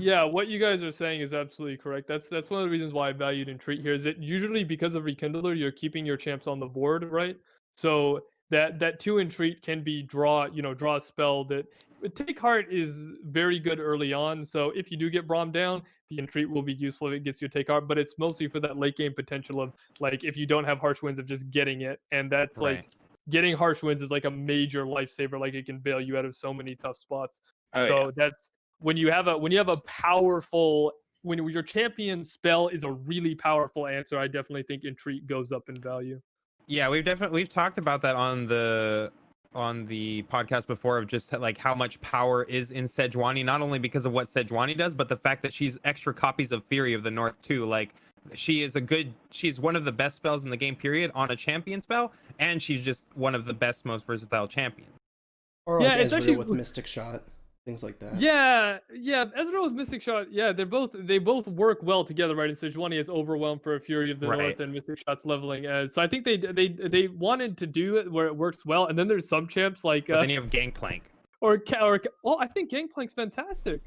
Yeah, what you guys are saying is absolutely correct. That's one of the reasons why I valued Entreat here. Is it usually because of Rekindler, you're keeping your champs on the board, right? So that 2 Entreat can be draw a spell that Take Heart is very good early on. So if you do get Braum down, the Entreat will be useful if it gets you Take Heart, but it's mostly for that late game potential of like if you don't have Harsh Winds of just getting it, and that's like getting Harsh Winds is like a major lifesaver. Like it can bail you out of so many tough spots. That's when you have a powerful, when your champion spell is a really powerful answer. I definitely think Entreat goes up in value. Yeah, we've talked about that on the podcast before, of just like how much power is in Sejuani, not only because of what Sejuani does, but the fact that she's extra copies of Fury of the North too. Like she's one of the best spells in the game period on a champion spell, and she's just one of the best, most versatile champions. Or like it's Ezreal actually with Mystic Shot, things like that. Yeah, Ezreal with Mystic Shot. Yeah, they both work well together, right? And Sejuani is overwhelmed for a Fury of the North, and Mystic Shot's leveling as. So I think they wanted to do it where it works well, and then there's some champs like. But then you have Gangplank. Or well, I think Gangplank's fantastic.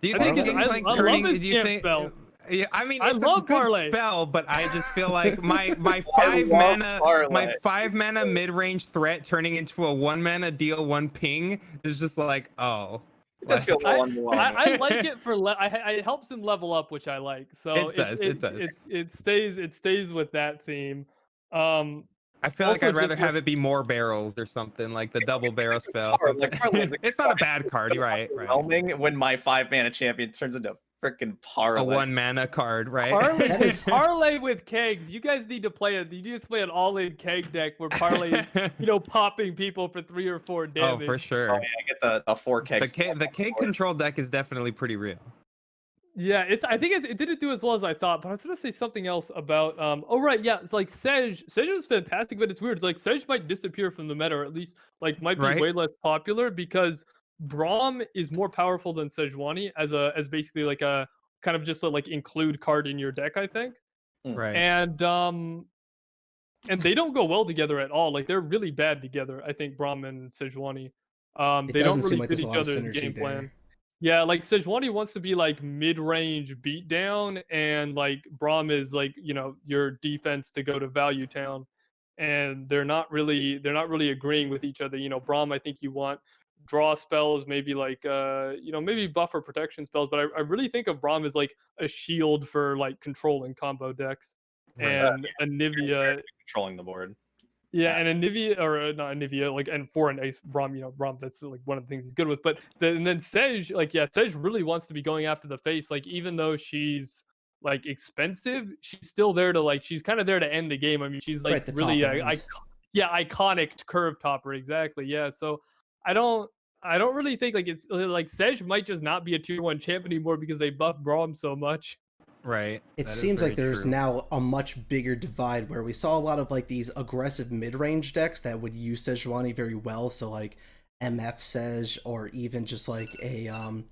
Do you think Gangplank I turning? love his Do you champ think? Spell. Yeah, I mean, I it's a love good Parlay. spell, but I just feel like my 5 mana mid-range threat turning into a 1 mana deal 1 ping is just like, oh. It does feel a little underwhelming. I like it for it helps him level up, which I like. So it does. It stays with that theme. I feel like I'd rather have it be more barrels or something, like the double barrel spell. It's not a bad card, right? When my 5 mana champion turns into freaking Parlay. A 1 mana card, right? Parlay with kegs. You guys need to play it. You need to play an all-in keg deck where Parlay is, popping people for 3 or 4 damage. Oh, for sure. Oh, yeah, I get the 4 kegs. The keg control deck is definitely pretty real. Yeah, I think it didn't do as well as I thought, but I was gonna say something else about it's like Sej is fantastic, but it's weird. It's like Sej might disappear from the meta, or at least like might be way less popular because Braum is more powerful than Sejuani as basically like a kind of just a like include card in your deck, I think. Right. And they don't go well together at all. Like they're really bad together, I think, Braum and Sejuani. They don't really fit each other's game plan. Yeah, like Sejuani wants to be like mid-range beatdown, and like Braum is like your defense to go to Value Town, and they're not really agreeing with each other. Braum, I think you want draw spells, maybe like maybe buffer protection spells, but I really think of Braum as like a shield for like control and combo decks, and Anivia controlling the board. Yeah, and Anivia or not Anivia, like and for an ace Braum, Braum, that's like one of the things he's good with. But and then Sej, like Sej really wants to be going after the face. Like even though she's like expensive, she's still there to like she's kind of there to end the game. I mean, she's like Right, the really top end. iconic curve topper exactly. Yeah, so I don't really think like it's like Sej might just not be a tier 1 champ anymore because they buffed Braum so much. Right. It That is seems like very there's true. now a much bigger divide where we saw a lot of like these aggressive mid-range decks that would use Sejuani very well. So like MF Sej, or even just like a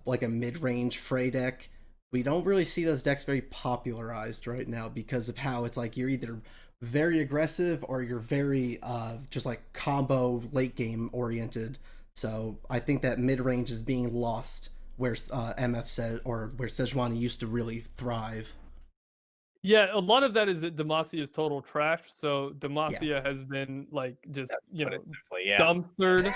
mid-range Frey deck. We don't really see those decks very popularized right now because of how it's like you're either very aggressive or you're very just like combo late game oriented. So I think that mid-range is being lost where MF said, or where Sejuani used to really thrive. Yeah, a lot of that is that Demacia is total trash. So Demacia has been like just dumpstered.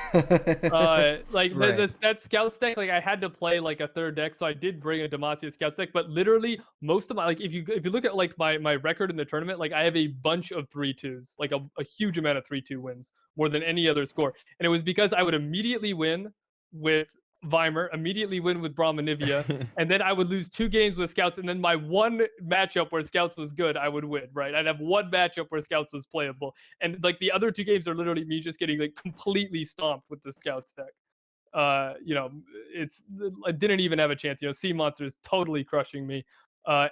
Like Right. that scouts deck, like I had to play like a third deck, so I did bring a Demacia scouts deck. But literally most of my like if you look at like my record in the tournament, like I have a bunch of 3-2s, like a huge amount of 3-2 wins, more than any other score. And it was because I would immediately win with Weimer, immediately win with Braum Anivia, and then I would lose 2 games with Scouts, and then my one matchup where Scouts was good, I would win, right? I'd have one matchup where Scouts was playable, and like the other 2 games are literally me just getting like completely stomped with the Scouts deck. I didn't even have a chance. Sea Monster is totally crushing me.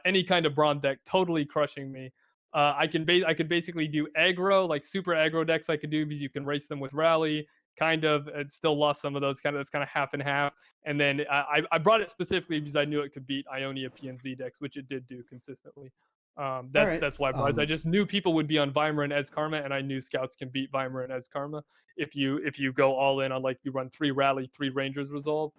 Any kind of Braum deck, totally crushing me. I could basically do aggro, like super aggro decks I could do because you can race them with rally. Kind of, it still lost some of those. That's kind of half and half. And then I brought it specifically because I knew it could beat Ionia PNZ decks, which it did do consistently. That's why I brought it. I just knew people would be on Weimer and Ez Karma, and I knew Scouts can beat Weimer and Ez Karma if you go all in on like you run 3 rally, 3 Rangers resolve.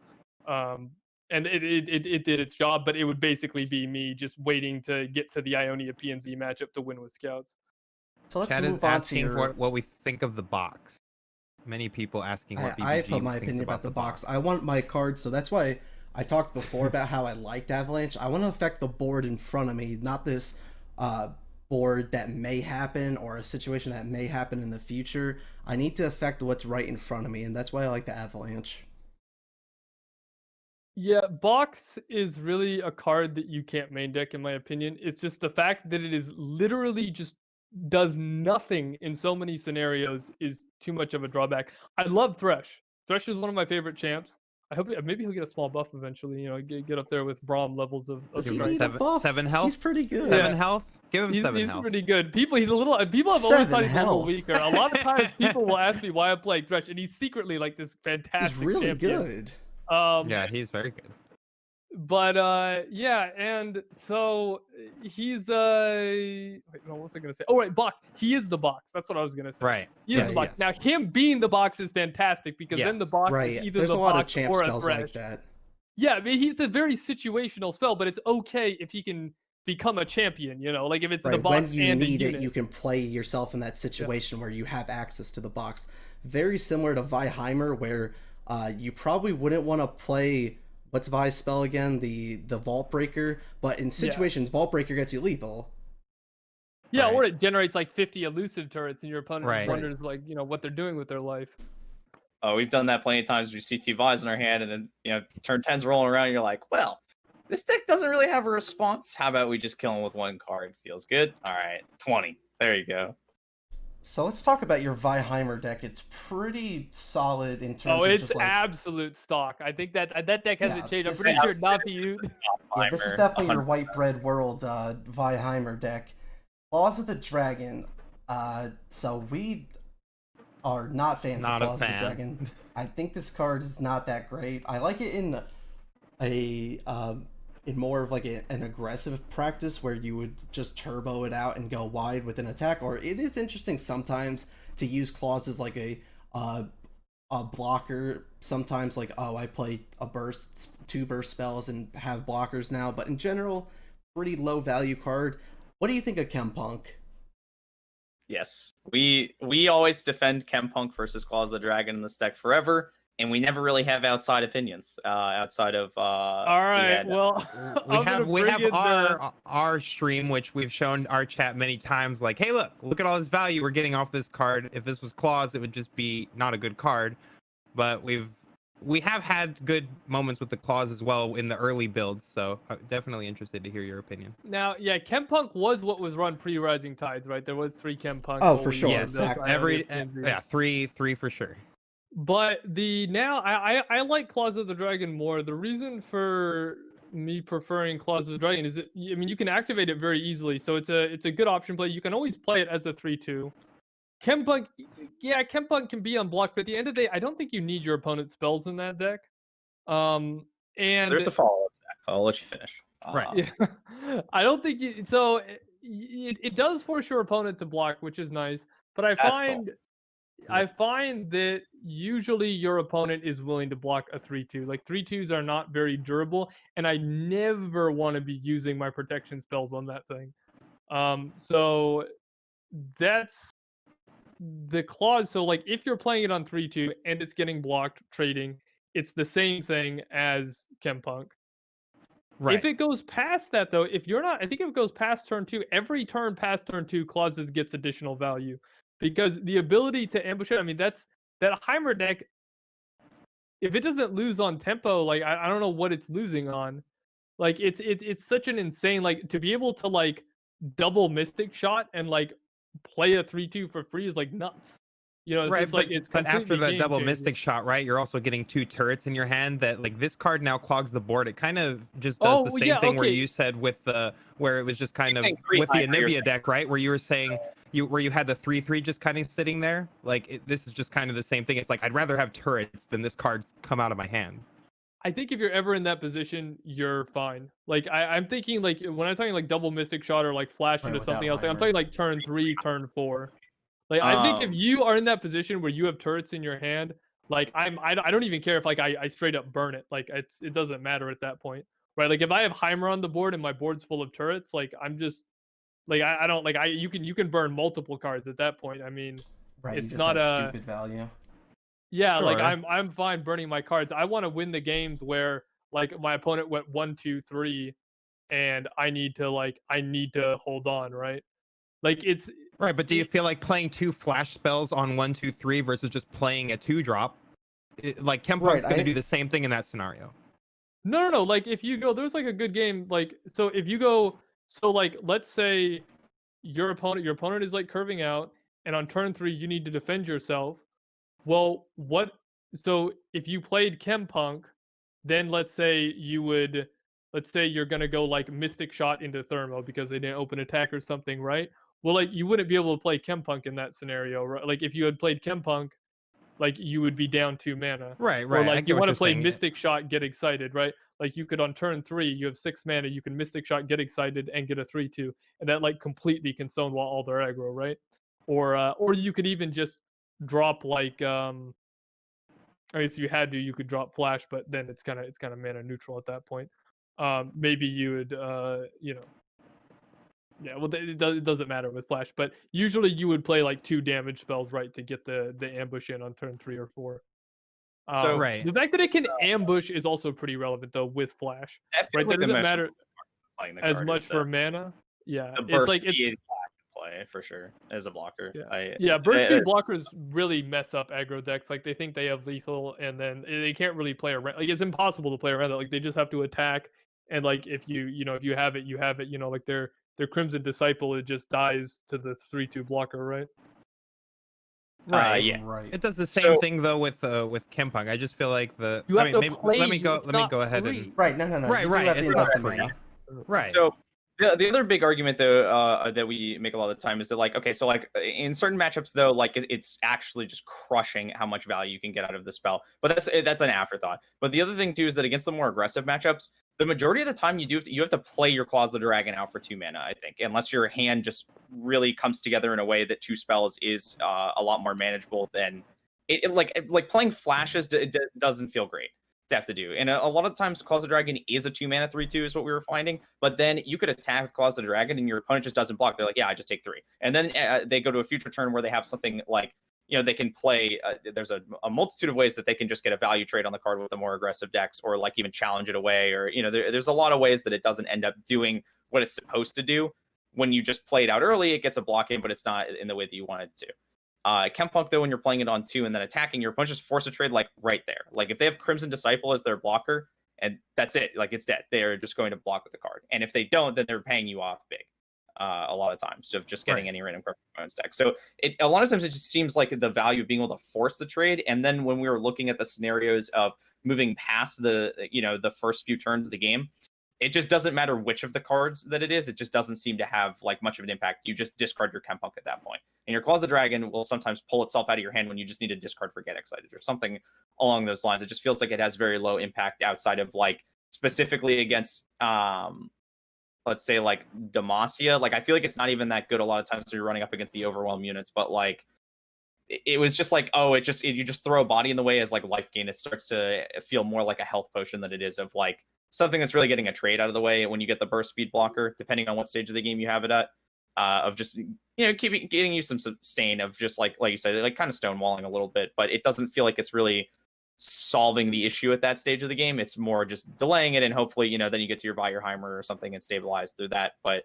And it did its job, but it would basically be me just waiting to get to the Ionia PNZ matchup to win with Scouts. So let's Chad is move on to asking your... what we think of the box. Many people asking what BBG I put my thinks opinion about the box. I want my cards, so that's why I talked before about how I liked Avalanche. I want to affect the board in front of me, not this board that may happen or a situation that may happen in the future. I need to affect what's right in front of me, and that's why I like the Avalanche. Yeah, Box is really a card that you can't main deck, in my opinion. It's just the fact that it is literally just does nothing in so many scenarios is too much of a drawback. I love Thresh. Thresh is one of my favorite champs. I hope maybe he'll get a small buff eventually. Get up there with Braum levels of Does he Thresh. need a buff? 7 health. He's pretty good. 7 health. Give him He's 7 health. pretty good. People have always thought he's a little weaker. A lot of times people will ask me why I'm playing Thresh, and he's secretly like this fantastic. He's really champion. good. Yeah, he's very good. But yeah, and so he's wait, no, what was I gonna say? Oh right, box. He is the box. That's what I was gonna say. Right. He is the box. Yes. Now him being the box is fantastic because then the box is either There's the a lot of box champ or a spells Thresh. like that. Yeah, I mean, it's a very situational spell, but it's okay if he can become a champion. Like if it's the box when you and need a it, unit. you can play yourself in that situation where you have access to the box. Very similar to Heimer, where you probably wouldn't want to play what's Vi's spell again, the Vault Breaker, but in situations Vault Breaker gets you lethal. Yeah, or it generates like 50 elusive turrets, and your opponent wonders like what they're doing with their life. Oh, we've done that plenty of times. We see 2 Vis in our hand, and then turn 10's rolling around. And you're like, well, this deck doesn't really have a response. How about we just kill him with 1 card? Feels good. All right, 20. There you go. So let's talk about your Heimer deck. It's pretty solid in terms of just like... absolute stock. I think that deck hasn't changed. I'm pretty sure Navi. Yeah, this is definitely your White Bread World Heimer deck. Laws of the Dragon. So we are not fans of Laws of the Dragon. I think this card is not that great. I like it in more of like an aggressive practice where you would just turbo it out and go wide with an attack, or it is interesting sometimes to use clauses like a blocker. Sometimes like, oh, I play a burst, 2 burst spells and have blockers now, but in general, pretty low value card. What do you think of Chempunk? Yes, we always defend Chempunk versus Claws of the Dragon in this deck forever. and we never really have outside opinions. Outside of All right, well, we have our stream, which we've shown our chat many times. Like, hey, look at all this value we're getting off this card. If this was claws, it would just be not a good card. But we have had good moments with the claws as well in the early builds. So definitely interested to hear your opinion. Now, yeah, Chempunk was what was run pre-Rising Tides, right? There was 3 Chempunk. Oh, for sure. Yes, three for sure. But now I like Claws of the Dragon more. The reason for me preferring Claws of the Dragon is you can activate it very easily, so it's a good option play. You can always play it as a 3/2. Chempunk, yeah, Chempunk can be unblocked, but at the end of the day, I don't think you need your opponent's spells in that deck. And so there's a follow-up, Zach. I'll let you finish. Right. Yeah. I don't think so. It does force your opponent to block, which is nice. But I find that usually your opponent is willing to block a 3/2. Like 3/2s are not very durable, and I never want to be using my protection spells on that thing. So that's the clause. So like if you're playing it on 3/2 and it's getting blocked trading, it's the same thing as Chempunk. Right. If it goes past that though, I think if it goes past turn 2, every turn past turn 2, clauses gets additional value. Because the ability to ambush it, that Heimer deck, if it doesn't lose on tempo, like I don't know what it's losing on. Like it's such an insane, like to be able to like double Mystic Shot and like play a 3/2 for free is like nuts. You know, it's right, just, but, like it's but after the double changing. Mystic Shot, right, you're also getting 2 turrets in your hand that like this card now clogs the board. It kind of just does the same thing where you said with where it was just kind of with the Anivia deck, right, where you were saying where you had the 3/3 just kind of sitting there. Like this is just kind of the same thing. It's like I'd rather have turrets than this card come out of my hand. I think if you're ever in that position, you're fine. Like I'm thinking like when I'm talking like double Mystic Shot or like flash into something else, like I'm talking like turn 3, turn 4. Like I think if you are in that position where you have turrets in your hand, like I don't even care if like I straight up burn it. Like it doesn't matter at that point, right? Like if I have Heimer on the board and my board's full of turrets, like I'm just like I don't like you can burn multiple cards at that point. I mean, right, it's not a stupid value. Yeah, sure. like I'm fine burning my cards. I want to win the games where like my opponent went 1, 2, 3, and I need to hold on, right? Like it's right. But do you feel like playing 2 flash spells on 1, 2, 3 versus just playing a 2-drop? Like Chempunk's going to do the same thing in that scenario. No. Like if you go, there's like a good game. Like so if you go, so like let's say your opponent is like curving out, and on turn 3 you need to defend yourself. Well, so if you played Chempunk, then let's say you're gonna go like Mystic Shot into Thermo because they didn't open attack or something, right? Well, like you wouldn't be able to play Chempunk in that scenario, right? Like if you had played Chempunk, like you would be down 2 mana. Right. Or like you want to play saying. Mystic Shot, get excited, right? Like you could on turn 3, you have 6 mana, you can Mystic Shot, get excited, and get a 3/2, and that like completely can stonewall all their aggro, right? Or you could even just drop like I guess you could drop flash, but then it's kind of mana neutral at that point. Maybe you would yeah, well it doesn't matter with flash, but usually you would play like 2 damage spells, right, to get the ambush in on turn 3 or 4. So right. The fact that it can ambush is also pretty relevant though with flash, right? That doesn't matter as much for mana. Yeah, it's like play for sure as a blocker. Yeah, burst speed blockers really mess up aggro decks. Like they think they have lethal, and then they can't really play around. Like it's impossible to play around that. Like they just have to attack, and like if you have it, you have it. You know, like their Crimson Disciple, it just dies to the 3/2 blocker, right? Right. Right. It does the same thing though with Chempunk. I just feel like let me go ahead and right. No. Right. It's not free. Right. So the other big argument though that we make a lot of the time is that like, okay, so like in certain matchups though, like it's actually just crushing how much value you can get out of the spell, but that's an afterthought. But the other thing too is that against the more aggressive matchups, the majority of the time you have to play your Claws of the Dragon out for 2 mana, I think, unless your hand just really comes together in a way that 2 spells is a lot more manageable than like playing flashes doesn't feel great to have to do. And a lot of times Claws of the Dragon is a 2 mana 3/2 is what we were finding, but then you could attack with Claws of the Dragon and your opponent just doesn't block. They're like, yeah, I just take 3. And then they go to a future turn where they have something like they can play. There's a multitude of ways that they can just get a value trade on the card with the more aggressive decks, or like even challenge it away, or there's a lot of ways that it doesn't end up doing what it's supposed to do. When you just play it out early, it gets a block in, but it's not in the way that you want it to. Chempunk, though, when you're playing it on 2 and then attacking, your opponent just force a trade like right there. Like if they have Crimson Disciple as their blocker, and that's it, like it's dead. They are just going to block with the card. And if they don't, then they're paying you off big. A lot of times of just getting any random card from opponent's deck. So a lot of times it just seems like the value of being able to force the trade. And then when we were looking at the scenarios of moving past the first few turns of the game, it just doesn't matter which of the cards that it is. It just doesn't seem to have like much of an impact. You just discard your Chempunk at that point. And your Claws of Dragon will sometimes pull itself out of your hand when you just need to discard for Get Excited or something along those lines. It just feels like it has very low impact outside of like specifically against let's say like Demacia. Like I feel like it's not even that good a lot of times when you're running up against the overwhelm units, but like it was just like, you just throw a body in the way as like life gain. It starts to feel more like a health potion than it is of like something that's really getting a trade out of the way when you get the burst speed blocker, depending on what stage of the game you have it at, of just getting you some sustain of just like you said, like kind of stonewalling a little bit, but it doesn't feel like it's really solving the issue at that stage of the game. It's more just delaying it, and hopefully then you get to your Heimer or something and stabilize through that. But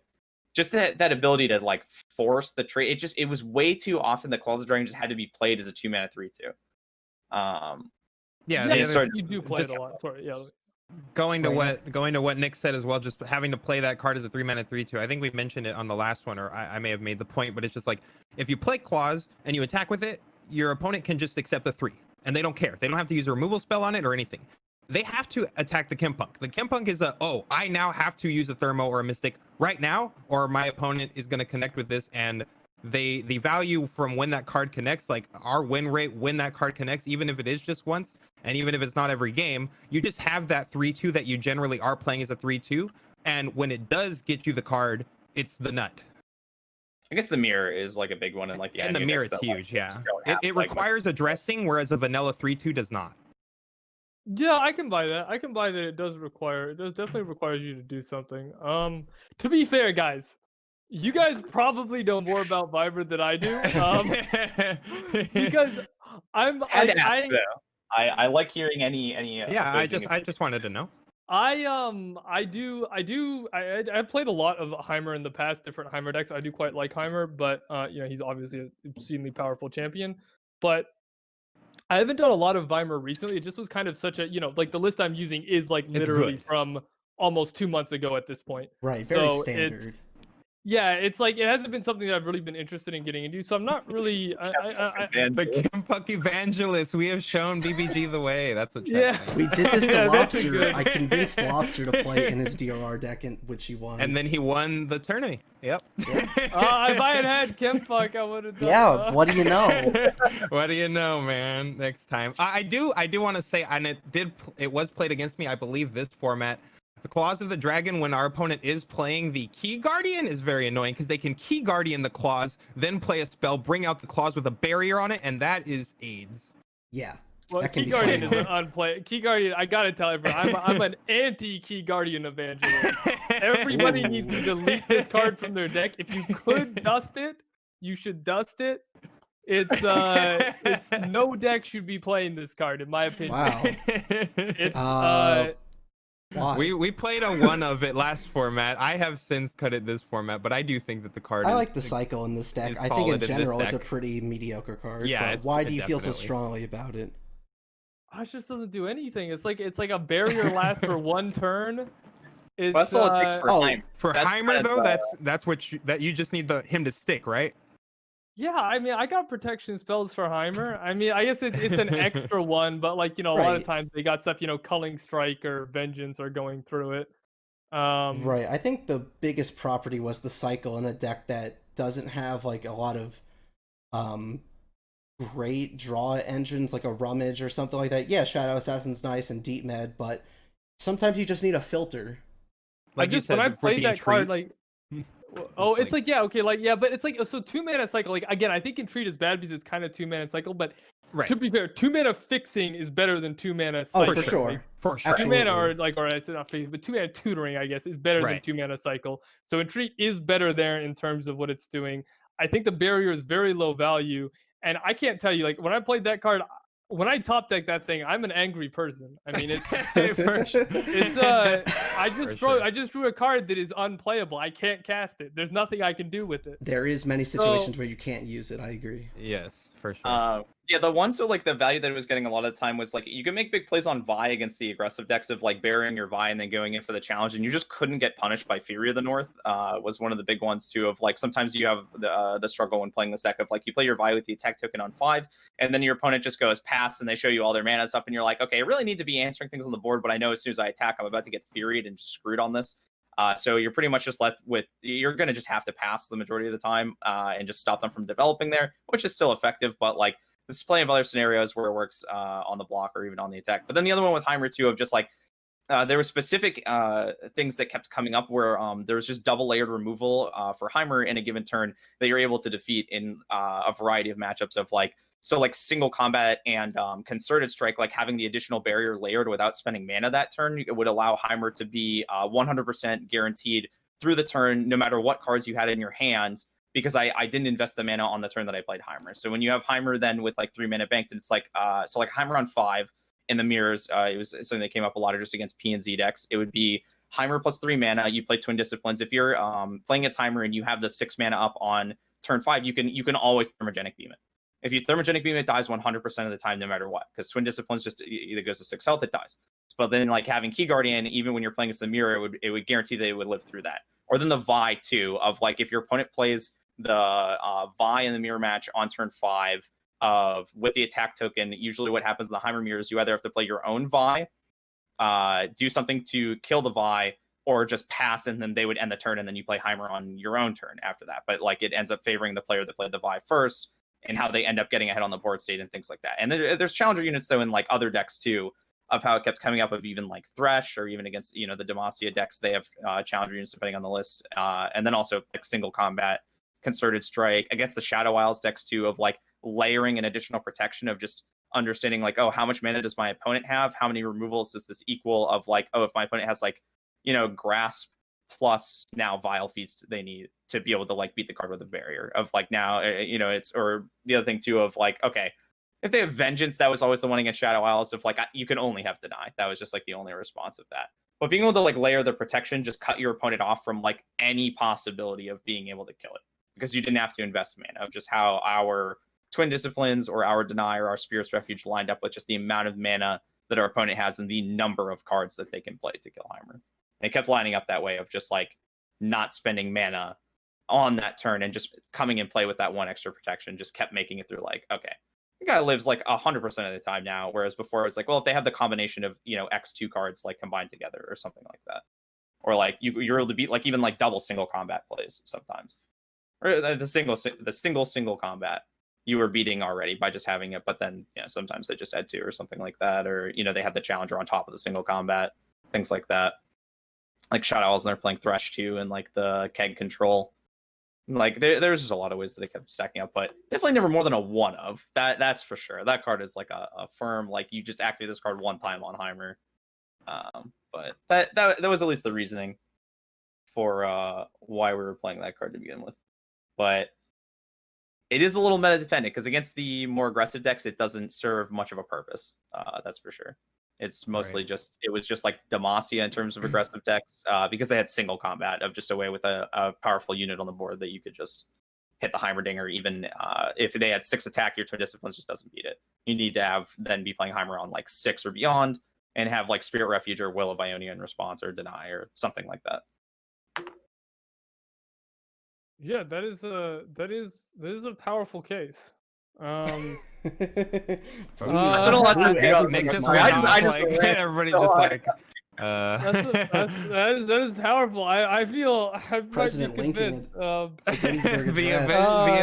just that ability to like force the trade, it was way too often that Claws of Dragon just had to be played as a 2-mana 3/2. You do play it a lot. Sorry, yeah. Going to what Nick said as well, just having to play that card as a 3-mana 3/2. I think we mentioned it on the last one, or I may have made the point, but it's just like if you play Claws and you attack with it, your opponent can just accept the 3, and they don't care. They don't have to use a removal spell on it or anything. They have to attack the Chempunk. The Chempunk is I now have to use a Thermo or a Mystic right now, or my opponent is going to connect with this, and the value from when that card connects, like our win rate when that card connects, even if it is just once, and even if it's not every game, you just have that 3/2 that you generally are playing as a 3/2, and when it does get you the card, it's the nut. I guess the mirror is like a big one, and like the mirror is huge. It requires addressing, whereas a vanilla 3/2 does not. Yeah, I can buy that. I can buy that it does definitely requires you to do something. To be fair, guys, you guys probably know more about Viber than I do. Because I like hearing any I just wanted to know. I played a lot of Heimer in the past, different Heimer decks. I do quite like Heimer, but he's obviously an obscenely powerful champion. But I haven't done a lot of Vimer recently. It just was kind of such a like the list I'm using is like literally from almost 2 months ago at this point. Right, very standard. Yeah, it's like it hasn't been something that I've really been interested in getting into, so I'm not really. The Chempunk Evangelist. We have shown BBG the way. That's what. We did this to Lobster. I convinced Lobster to play in his DoR deck, which he won. And then he won the tourney. Yep. If I had had Chempunk, I would have done. Yeah. What do you know? What do you know, man? Next time, I do want to say, and it was played against me. I believe this format. The Claws of the Dragon, when our opponent is playing the Key Guardian, is very annoying because they can Key Guardian the Claws, then play a spell, bring out the Claws with a barrier on it, and that is AIDS. Yeah. Well, Key Guardian is an unplay. Key Guardian, I gotta tell everyone, I'm an anti-Key Guardian evangelist. Everybody needs to delete this card from their deck. If you could dust it, you should dust it. It's no deck should be playing this card, in my opinion. Wow. It's We played a one of it last format. I have since cut it this format, but I do think that the card I like the cycle in this deck. I think in general it's a pretty mediocre card. Yeah, but why do you feel so strongly about it? It just doesn't do anything. It's like a barrier last for 1 turn. That's all it takes for Heimer. For Heimer though, that's what you just need him to stick, right? Yeah, I mean, I got protection spells for Heimer. I mean, I guess it's an extra one, but like, a lot of times they got stuff, Culling Strike or Vengeance are going through it. Right. I think the biggest property was the cycle in a deck that doesn't have like a lot of great draw engines, like a Rummage or something like that. Yeah, Shadow Assassin's nice and Deep Med, but sometimes you just need a filter. Like when I played that card, like. Oh, it's like, yeah, okay, like, yeah, but it's like, so 2-mana cycle, like, again, I think Entreat is bad because it's kind of 2-mana cycle, but to be fair, 2-mana fixing is better than 2-mana cycle. Oh, for sure. Like, for sure. 2-mana or I said not fixing, but 2-mana tutoring, I guess, is better than 2-mana cycle. So Entreat is better there in terms of what it's doing. I think the barrier is very low value, And I can't tell you, like when I played that card, when I top deck that thing, I'm an angry person. I mean, For sure. I just drew a card that is unplayable. I can't cast it. There's nothing I can do with it. There is many situations where you can't use it. I agree. Yes, for sure. Yeah, the one, so like the value that it was getting a lot of the time was like you could make big plays on Vi against the aggressive decks of like burying your Vi and then going in for the challenge, and you just couldn't get punished by Fury of the North. Was one of the big ones too. Of like sometimes you have the struggle when playing this deck of like you play your Vi with the attack token on 5, and then your opponent just goes pass and they show you all their mana stuff, and you're like, okay, I really need to be answering things on the board, but I know as soon as I attack, I'm about to get Furied and just screwed on this. So you're pretty much just left with, you're going to just have to pass the majority of the time and just stop them from developing there, which is still effective, but like there's plenty of other scenarios where it works on the block or even on the attack. But then the other one with Heimer too, of just like, there were specific things that kept coming up where there was just double layered removal for Heimer in a given turn that you're able to defeat in a variety of matchups of like, so like single combat and concerted strike, like having the additional barrier layered without spending mana that turn, it would allow Heimer to be 100% guaranteed through the turn, no matter what cards you had in your hands, because I didn't invest the mana on the turn that I played Heimer. So when you have Heimer then with like 3 mana banked, it's like, so like Heimer on 5 in the mirrors, it was something that came up a lot just against P and Z decks. It would be Heimer plus 3 mana, you play Twin Disciplines. If you're playing against Heimer and you have the 6 mana up on turn 5, you can always Thermogenic Beam it. If you Thermogenic Beam, it dies 100% of the time, no matter what, because Twin Disciplines just either goes to 6 health, it dies. But then, like having Key Guardian, even when you're playing against the mirror, it would guarantee that it would live through that. Or then the Vi too, of like if your opponent plays the Vi in the mirror match on turn 5 with the attack token, usually what happens in the Heimer mirrors, you either have to play your own Vi, do something to kill the Vi, or just pass, and then they would end the turn, and then you play Heimer on your own turn after that. But like it ends up favoring the player that played the Vi first, and how they end up getting ahead on the board state and things like that. And there's challenger units though in like other decks too, of how it kept coming up of even like Thresh or even against the Demacia decks, they have challenger units depending on the list, and then also like single combat, concerted strike against the Shadow Isles decks too, of like layering an additional protection of just understanding like, oh, how much mana does my opponent have? How many removals does this equal? Of like, oh, if my opponent has like grasp plus now Vile Feast, they need to be able to like beat the card with a barrier of like now it's, or the other thing too of like, okay, if they have Vengeance, that was always the one against Shadow Isles of like you can only have Deny. That was just like the only response of that. But being able to like layer the protection, just cut your opponent off from like any possibility of being able to kill it, because you didn't have to invest mana, of just how our Twin Disciplines or our Deny or our Spirit's Refuge lined up with just the amount of mana that our opponent has and the number of cards that they can play to kill Heimer. And it kept lining up that way of just like not spending mana on that turn and just coming in play with that one extra protection, just kept making it through like, okay, the guy lives like 100% of the time now, whereas before it's like, well, if they have the combination of X2 cards like combined together or something like that, or like you're able to beat like even like double single combat plays sometimes, or the single combat you were beating already by just having it, but then sometimes they just add 2 or something like that, or they have the challenger on top of the single combat, things like that. Like Shadow Owls, and they're playing Thresh too, and like the Keg control. Like there's just a lot of ways that it kept stacking up, but definitely never more than a 1 of. That's for sure. That card is like a firm, like you just activate this card one time on Heimer. But that was at least the reasoning for why we were playing that card to begin with. But it is a little meta dependent, because against the more aggressive decks, it doesn't serve much of a purpose. That's for sure. It's mostly it was just like Demacia in terms of aggressive decks, because they had single combat of just a way with a powerful unit on the board that you could just hit the Heimerdinger. Even if they had 6 attack, your Twin Disciplines just doesn't beat it. You need to then be playing Heimer on like 6 or beyond, and have like Spirit Refuge or Will of Ionia in response, or Deny or something like that. Yeah, that is a powerful case. Everybody just like that is powerful. I feel President Lincoln the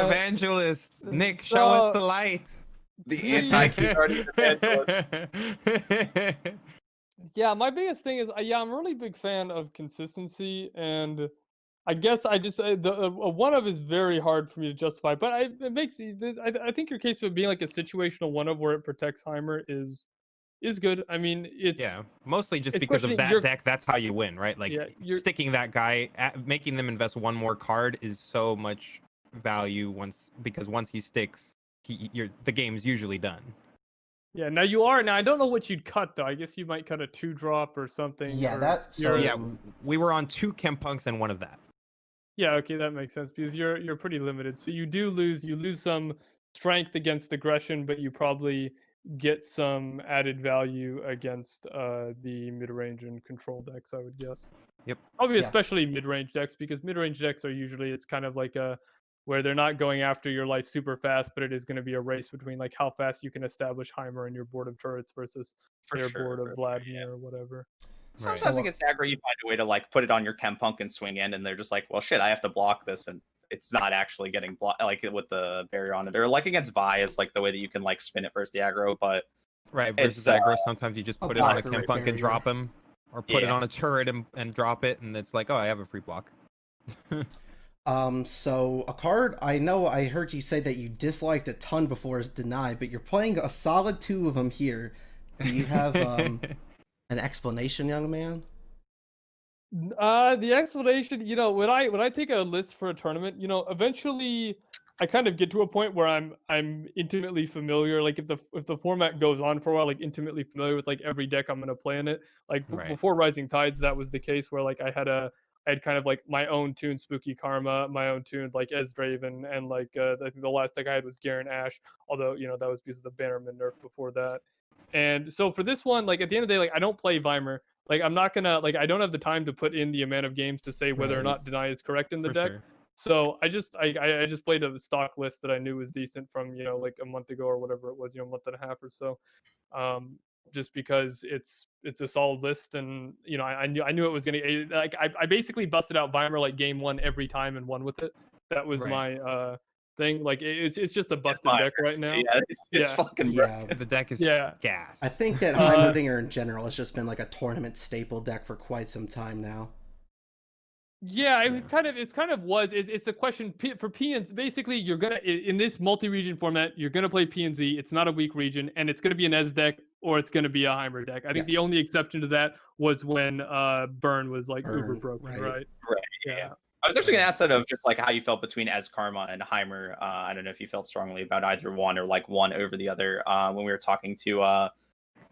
evangelist. Nick, show us the light. The anti-Guardian evangelist. Yeah, my biggest thing is I'm a really big fan of consistency, and I guess I just the one of is very hard for me to justify, but it makes I think your case of being like a situational one of where it protects Heimer is good. I mean, it's mostly just because of that deck. That's how you win, right? Like sticking that guy, making them invest 1 more card is so much value once he sticks, the game's usually done. Yeah, now you are. Now I don't know what you'd cut though. I guess you might cut a 2-drop or something. Yeah, or that's you're- Yeah, we were on 2 Chempunks and 1 of that. Yeah, okay, that makes sense because you're pretty limited. So you lose some strength against aggression, but you probably get some added value against the mid-range and control decks, I would guess. Yep. Probably Yeah. especially mid-range decks because mid-range decks are usually it's kind of like a where they're not going after your life super fast, but it is going to be a race between like how fast you can establish Heimer in your board of turrets versus For their sure, board for of sure, Vladimir yeah. or whatever. Sometimes against aggro, you find a way to like put it on your Chempunk and swing in, and they're just like, well, shit, I have to block this, and it's not actually getting blocked like with the barrier on it. Or like against Vi is like the way that you can like spin it versus the aggro, but Right, versus It's, aggro, sometimes you just a put it on a blocker right Chempunk and barrier. drop him, or put it Yeah. on a turret and drop it, and it's like, oh, I have a free block. So a card I know I heard you say that you disliked a ton before is Deny, but you're playing a solid 2 of them here. Do you have an explanation, young man? The explanation, when I take a list for a tournament, eventually I kind of get to a point where I'm intimately familiar. Like if the format goes on for a while, like intimately familiar with like every deck I'm gonna play in it. Like Right. before Rising Tides, that was the case where like I had kind of like my own tuned Spooky Karma, my own tuned like Ezdraven, and like I think the last deck I had was Garen Ash. Although that was because of the Bannerman nerf before that. And so for this one, like at the end of the day, like I don't play Weimer. Like I'm not gonna like I don't have the time to put in the amount of games to say whether or Right. not Deny is correct in the For deck. sure. So I just played a stock list that I knew was decent from like a month ago or whatever it was, a month and a half or so. Just because it's a solid list, and I knew it was gonna like I basically busted out Weimer like game 1 every time and won with it. That was Right. my thing. Like it's just a busted Weimer. deck right now. yeah, it's Yeah. fucking Yeah, The deck is Yeah. gas. I think that Heimerdinger in general has just been like a tournament staple deck for quite some time now. Yeah, it's a question for PNs. Basically, you're gonna in this multi-region format, you're gonna play PNZ. It's not a weak region, and it's gonna be an Ez deck or it's gonna be a Heimer deck. I think the only exception to that was when Burn was like uber Burn, broken, right. right? Right. Yeah. I was actually gonna ask that of just like how you felt between Ez Karma and Heimer. I don't know if you felt strongly about either one or like one over the other. When we were talking to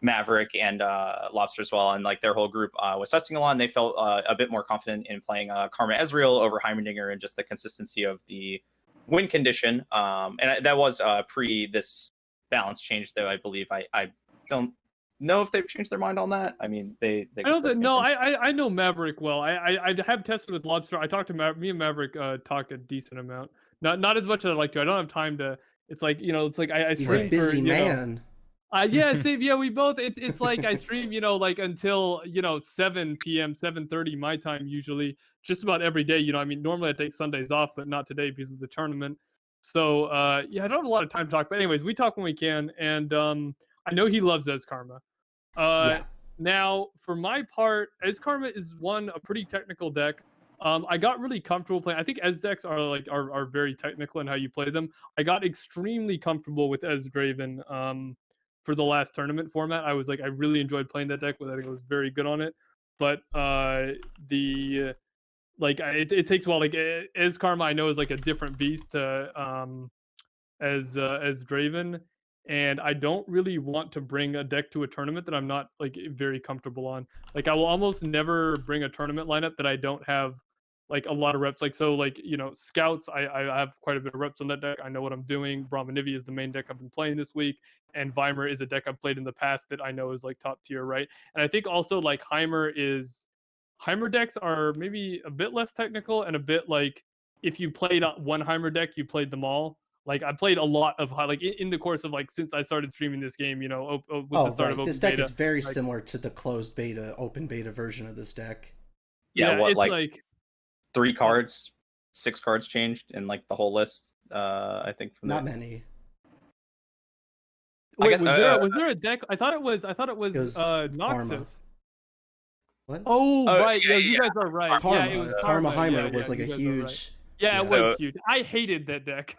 Maverick and Lobster as well, and like their whole group was testing a lot, and they felt a bit more confident in playing Karma Ezreal over Heimerdinger and just the consistency of the win condition. And that was pre this balance change, though. I believe I don't know if they've changed their mind on that. I mean, they I know that. No, I know Maverick well. I have tested with Lobster. I talked to me and Maverick talk a decent amount. Not as much as I like to. I don't have time to. It's like it's like I He's stream a busy for, man. Yeah, same. Yeah, we both. It's like I stream, like until 7 p.m., 7:30 my time usually, just about every day. I mean, normally I take Sundays off, but not today because of the tournament. So yeah, I don't have a lot of time to talk. But anyways, we talk when we can, and I know he loves Ez Karma. Yeah. Now, for my part, Ez Karma is a pretty technical deck. I got really comfortable playing. I think Ez decks are very technical in how you play them. I got extremely comfortable with Ezdraven. For the last tournament format, I really enjoyed playing that deck. I think I was very good on it. But it takes a while. Like Ez Karma, I know is like a different beast to as Draven, and I don't really want to bring a deck to a tournament that I'm not like very comfortable on. Like I will almost never bring a tournament lineup that I don't have like a lot of reps. Like so, like scouts, I have quite a bit of reps on that deck. I know what I'm doing. Braum Anivia is the main deck I've been playing this week, and Weimer is a deck I've played in the past that I know is like top tier, right? And I think also like Heimer decks are maybe a bit less technical and a bit like if you played one Heimer deck, you played them all. Like I played a lot of in the course of like since I started streaming this game, with the start of open This deck beta, is very similar to the closed beta, open beta version of this deck. Yeah, what it's like 3 cards, 6 cards changed in like the whole list. I think from Not there. many. Wait, guess, was there a deck? I thought it was Karma. Noxus. What? Oh, Oh, right. yeah, Yeah, you yeah. guys are right. Karma. Yeah, it was Karma Karma. Heimer Yeah, was like you a guys are right. huge. Yeah, it Yeah. was huge. I hated that deck.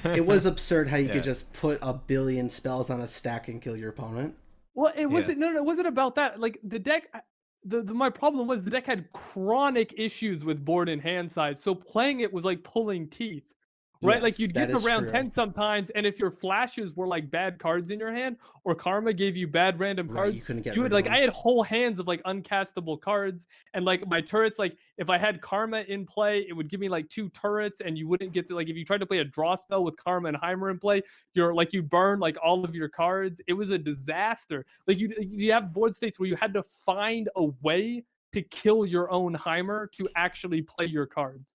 It was absurd how you Yeah. could just put a billion spells on a stack and kill your opponent. Well, it wasn't. Yes. No, it wasn't about that. Like the deck, my problem was the deck had chronic issues with board and hand size. So playing it was like pulling teeth. right? Like Yes, you'd that get to is round true. 10 sometimes, and if your flashes were like bad cards in your hand, or Karma gave you bad random Right, cards, you couldn't get you rid would of like I them. had whole hands of like uncastable cards, and like my turrets, like if I had Karma in play, it would give me like 2 turrets, and you wouldn't get to like if you tried to play a draw spell with Karma and Heimer in play, you're like you burn like all of your cards. It was a disaster. Like you have board states where you had to find a way to kill your own Heimer to actually play your cards.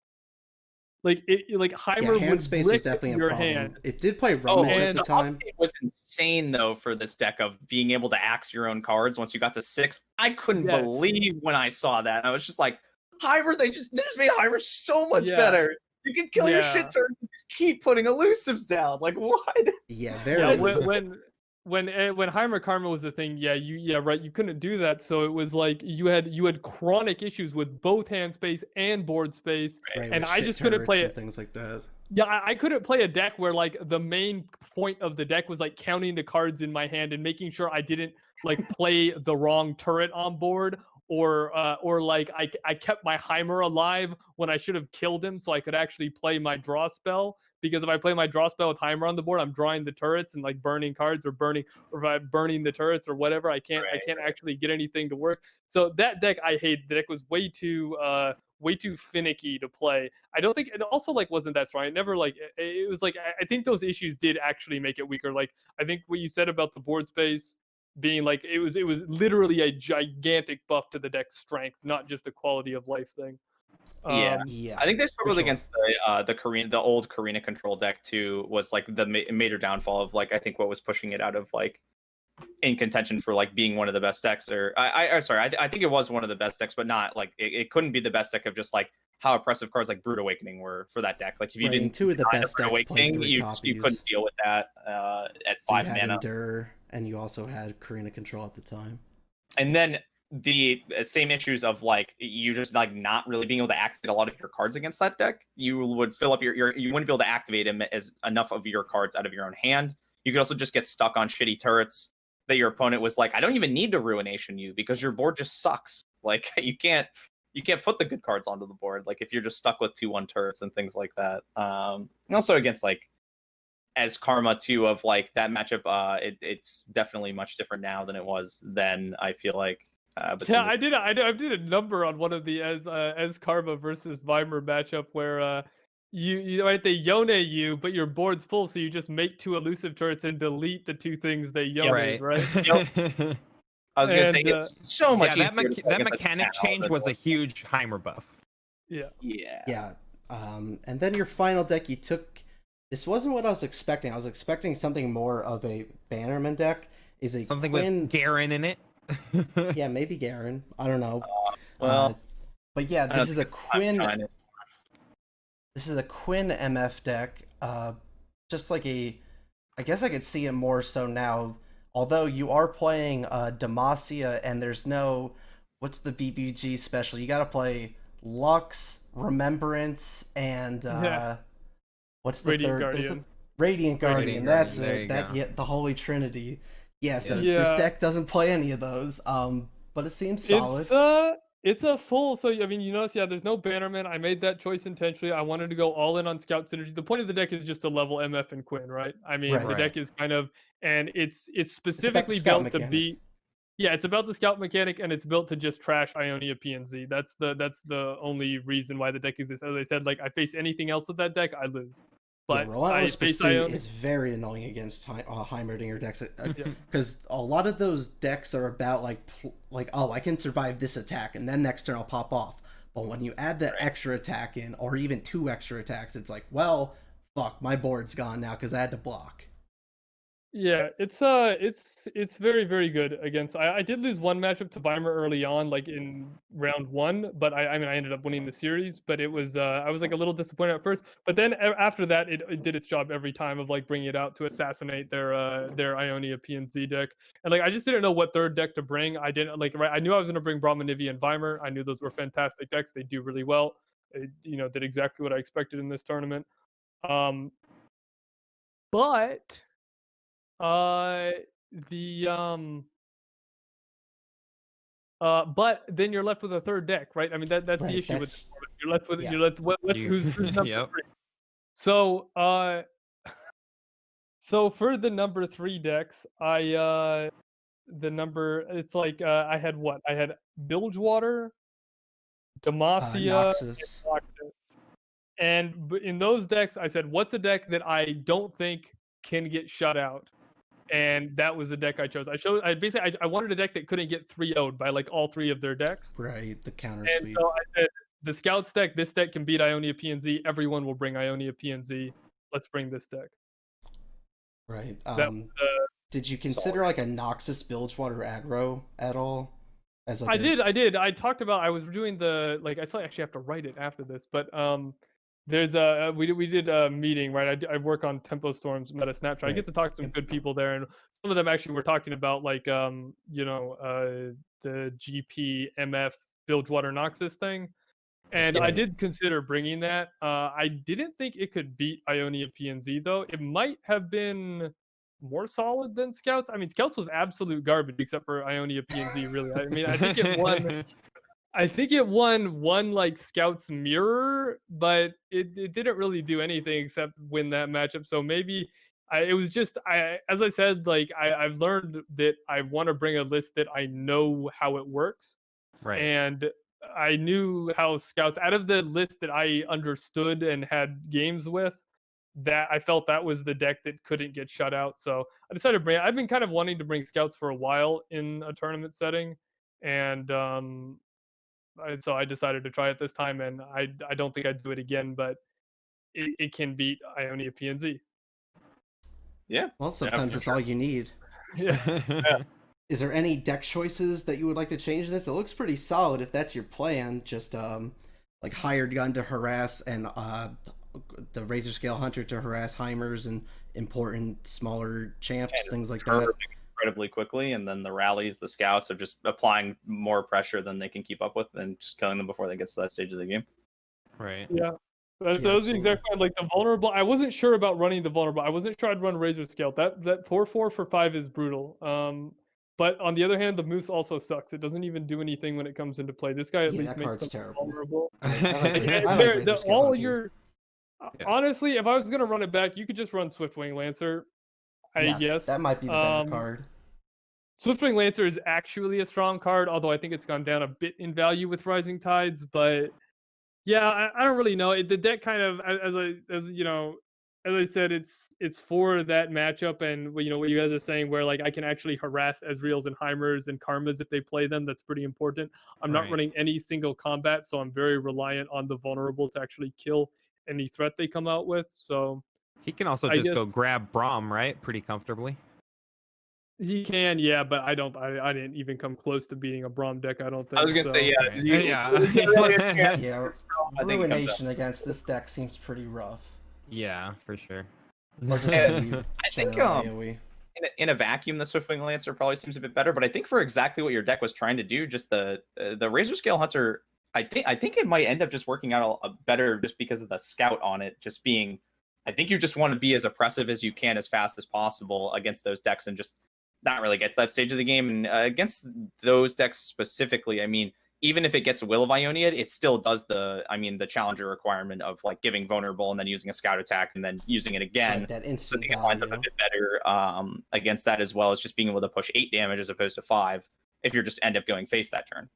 Like like Yeah, Heimer hand would space was brick definitely a your problem. hand. It did play Oh, rummage at and the the time. update was insane though for this deck of being able to axe your own cards once you got to 6. I couldn't Yes. believe when I saw that. I was just like, Heimer, they just made Heimer so much Yeah. better. You can kill your Yeah. shit turns and just keep putting elusives down. Like what? Yeah, Yeah, very. when Heimer Karma was a thing, yeah, right, you couldn't do that. So it was like you had chronic issues with both hand space and board space, Right, and with I shit just couldn't turrets play and it. things like that. Yeah, I couldn't play a deck where like the main point of the deck was like counting the cards in my hand and making sure I didn't like play the wrong turret on board, or like I kept my Heimer alive when I should have killed him so I could actually play my draw spell. Because if I play my draw spell with Heimer on the board, I'm drawing the turrets and like burning cards or burning the turrets or whatever. I can't actually get anything to work. So that deck I hate. The deck was way too finicky to play. I don't think it also like wasn't that strong. It never like it was like I think those issues did actually make it weaker. Like I think what you said about the board space being like it was literally a gigantic buff to the deck's strength, not just a quality of life thing. Yeah. Yeah, I think they for struggled sure. against the old Karina control deck too. Was like the major downfall of like I think what was pushing it out of like in contention for like being one of the best decks. Or I think it was one of the best decks, but not like it couldn't be the best deck of just like how oppressive cards like Brood Awakening were for that deck. Like if you Right, and didn't two of the design a best Brood decks played Awakening, 3 you copies. couldn't deal with that at So 5 you had mana. Endure, and you also had Karina Control at the time. And then the same issues of like you just like not really being able to activate a lot of your cards against that deck. You would fill up your you wouldn't be able to activate him as enough of your cards out of your own hand. You could also just get stuck on shitty turrets that your opponent was like, I don't even need to ruination you because your board just sucks. Like you can't put the good cards onto the board. Like if you're just stuck with 2/1 turrets and things like that. And also against like as Karma too of like that matchup, it's definitely much different now than it was then. I feel like. Yeah, I did a number on one of the as Karma versus Weimer matchup where you right they Yone you, but your board's full, so you just make 2 elusive turrets and delete the 2 things they Yoned, right? Yep. I was gonna say it's so much yeah, easier. that mechanic change was a huge Heimer buff. Yeah. Yeah. And then your final deck, you took. This wasn't what I was expecting. I was expecting something more of a Bannerman deck. Is a Something Quinn... with Garen in it. Yeah, maybe Garen. I don't know. Well, but yeah, this is a Quinn. This is a Quinn MF deck. Just like a. I guess I could see it more so now. Although you are playing Demacia, and there's no. What's the BBG special? You gotta play Lux, Remembrance, and what's the Radiant third? Guardian. Radiant Guardian. Radiant That's Guardian. it. There you That go. yeah, the Holy Trinity. Yeah. So Yeah. this deck doesn't play any of those. But it seems solid. It's a full. So I mean, you notice, yeah, there's no Bannerman. I made that choice intentionally. I wanted to go all in on Scout Synergy. The point of the deck is just to level MF and Quinn, right? I mean, Right. the deck is kind of, and it's It's about the specifically scout built to mechanic. beat. Yeah, it's about the scout mechanic, and it's built to just trash Ionia PNZ. That's the only reason why the deck exists. As I said, like I face anything else with that deck, I lose. But yeah, Relentless I face Pursuit Ionia. is very annoying against Heimerdinger decks because a lot of those decks are about like oh, I can survive this attack and then next turn I'll pop off. But when you add that extra attack in, or even 2 extra attacks, it's like, well, fuck, my board's gone now because I had to block. Yeah, it's very very good against. I did lose one matchup to Weimer early on, like in round 1, but I mean I ended up winning the series. But it was I was like a little disappointed at first, but then after that it did its job every time of like bringing it out to assassinate their Ionia PNZ deck. And like I just didn't know what third deck to bring. I didn't like right. I knew I was gonna bring Braum Anivia and Weimer. I knew those were fantastic decks. They do really well. They did exactly what I expected in this tournament. But but then you're left with a third deck, right? I mean that's Right, the issue with that's- this format. You're left with yeah. you're left who's number Yep. 3. So, so for the number 3 decks, it's like, I had what? I had Bilgewater, Demacia, and Noxus. Noxus. And in those decks, I said, what's a deck that I don't think can get shut out? And that was the deck I chose. I wanted a deck that couldn't get 3-0'd by like all 3 of their decks. Right, the counter And sweep. so I said, the Scouts deck, this deck can beat Ionia PNZ. Everyone will bring Ionia PNZ. Let's bring this deck. Right. That was, Did you consider like a Noxus Bilgewater aggro at all? As like I did. I talked about. I was doing the like. I actually have to write it after this, but there's a we did a meeting, right? I work on Tempo Storm's meta snapshot. I get Right. to talk to some good people there, and some of them actually were talking about like the GP MF Bilgewater Noxus thing. And I Right. did consider bringing that. I didn't think it could beat Ionia PNZ though. It might have been more solid than Scouts. I mean, Scouts was absolute garbage except for Ionia PNZ. Really, I mean, I think it won. I think it won one like Scouts mirror, but it didn't really do anything except win that matchup. So maybe it was just as I said, like I've learned that I want to bring a list that I know how it works. Right. And I knew how Scouts, out of the list that I understood and had games with, that I felt that was the deck that couldn't get shut out. So I decided to bring. I've been kind of wanting to bring Scouts for a while in a tournament setting, and so I decided to try it this time. And I don't think I'd do it again, but it can beat Ionia PNZ. Yeah. Well, sometimes it's all you need. Yeah. Is there any deck choices that you would like to change in this? It looks pretty solid if that's your plan. Just like hired gun to harass and the Razor Scale Hunter to harass Heimers and important smaller champs, things like that. Incredibly quickly, and then the rallies, the Scouts are just applying more pressure than they can keep up with, and just killing them before they get to that stage of the game. Right. Yeah. That was the exact point. Like the vulnerable, I wasn't sure about running the vulnerable. I wasn't sure I'd run Razor Scale. That 4/4 for 5 is brutal. But on the other hand, the Moose also sucks. It doesn't even do anything when it comes into play. This guy at least that makes card's something terrible. vulnerable. I like Razor Scale Hunter. Honestly, if I was gonna run it back, you could just run Swiftwing Lancer. I guess that might be the better card. Swiftwing Lancer is actually a strong card, although I think it's gone down a bit in value with Rising Tides. But yeah, I don't really know. The deck kind of, as I said, it's for that matchup, and what you guys are saying, where like I can actually harass Ezreals and Heimers and Karmas if they play them. That's pretty important. I'm not running any single combat, so I'm very reliant on the vulnerable to actually kill any threat they come out with. So he can also just go grab Braum, right? Pretty comfortably. He can, yeah, but I didn't even come close to beating a Braum deck. I don't think. I was gonna say, yeah. Ruination against this deck seems pretty rough. Yeah, for sure. Or just I think in a vacuum, the Swiftwing Lancer probably seems a bit better. But I think for exactly what your deck was trying to do, just the Razor Scale Hunter, I think it might end up just working out a better just because of the Scout on it, just being. I think you just want to be as oppressive as you can as fast as possible against those decks and just not really get to that stage of the game. And against those decks specifically, I mean, even if it gets Will of Ionia, it still does the challenger requirement of like giving vulnerable and then using a Scout attack and then using it again. Right, that instant so it lines up a bit better against that, as well as just being able to push 8 damage as opposed to 5 if you're just end up going face that turn.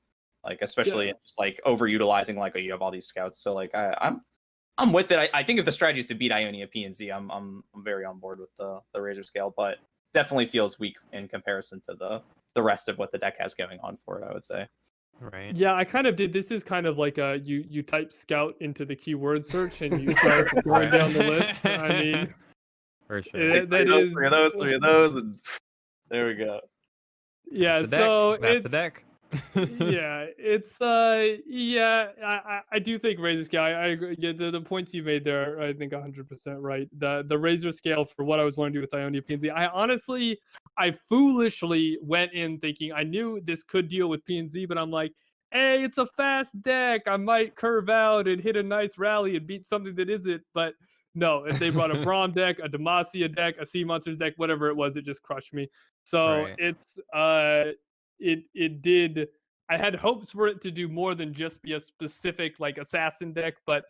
Like especially just like overutilizing like you have all these Scouts. So like I'm with it. I think if the strategy is to beat Ionia PNZ, I'm very on board with the Razor Scale, but definitely feels weak in comparison to the rest of what the deck has going on for it, I would say. Right. Yeah, I kind of did. This is kind of like you type Scout into the keyword search and you start going down the list. I mean, for sure. Three of those, and there we go. Yeah, that's the deck. Yeah, it's I do think Razor Scale. I agree. Yeah, the points you made there, I think 100% right. The Razor Scale for what I was wanting to do with Ionia PNZ. I foolishly went in thinking I knew this could deal with PNZ, but I'm like, hey, it's a fast deck. I might curve out and hit a nice rally and beat something that isn't. But no, if they brought a Braum deck, a Demacia deck, a Sea Monsters deck, whatever it was, it just crushed me. So it's it did. I had hopes for it to do more than just be a specific like assassin deck, but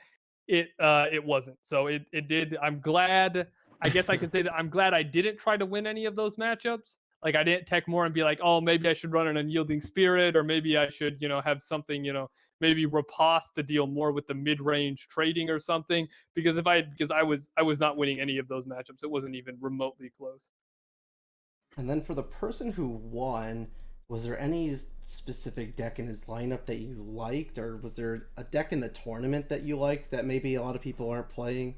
it wasn't. So it did. I'm glad. I guess I could say that I'm glad I didn't try to win any of those matchups. Like I didn't tech more and be like, oh, maybe I should run an unyielding spirit, or maybe I should, have something, maybe riposte to deal more with the mid-range trading or something. Because I was not winning any of those matchups. It wasn't even remotely close. And then for the person who won, was there any specific deck in his lineup that you liked, or was there a deck in the tournament that you liked that maybe a lot of people aren't playing?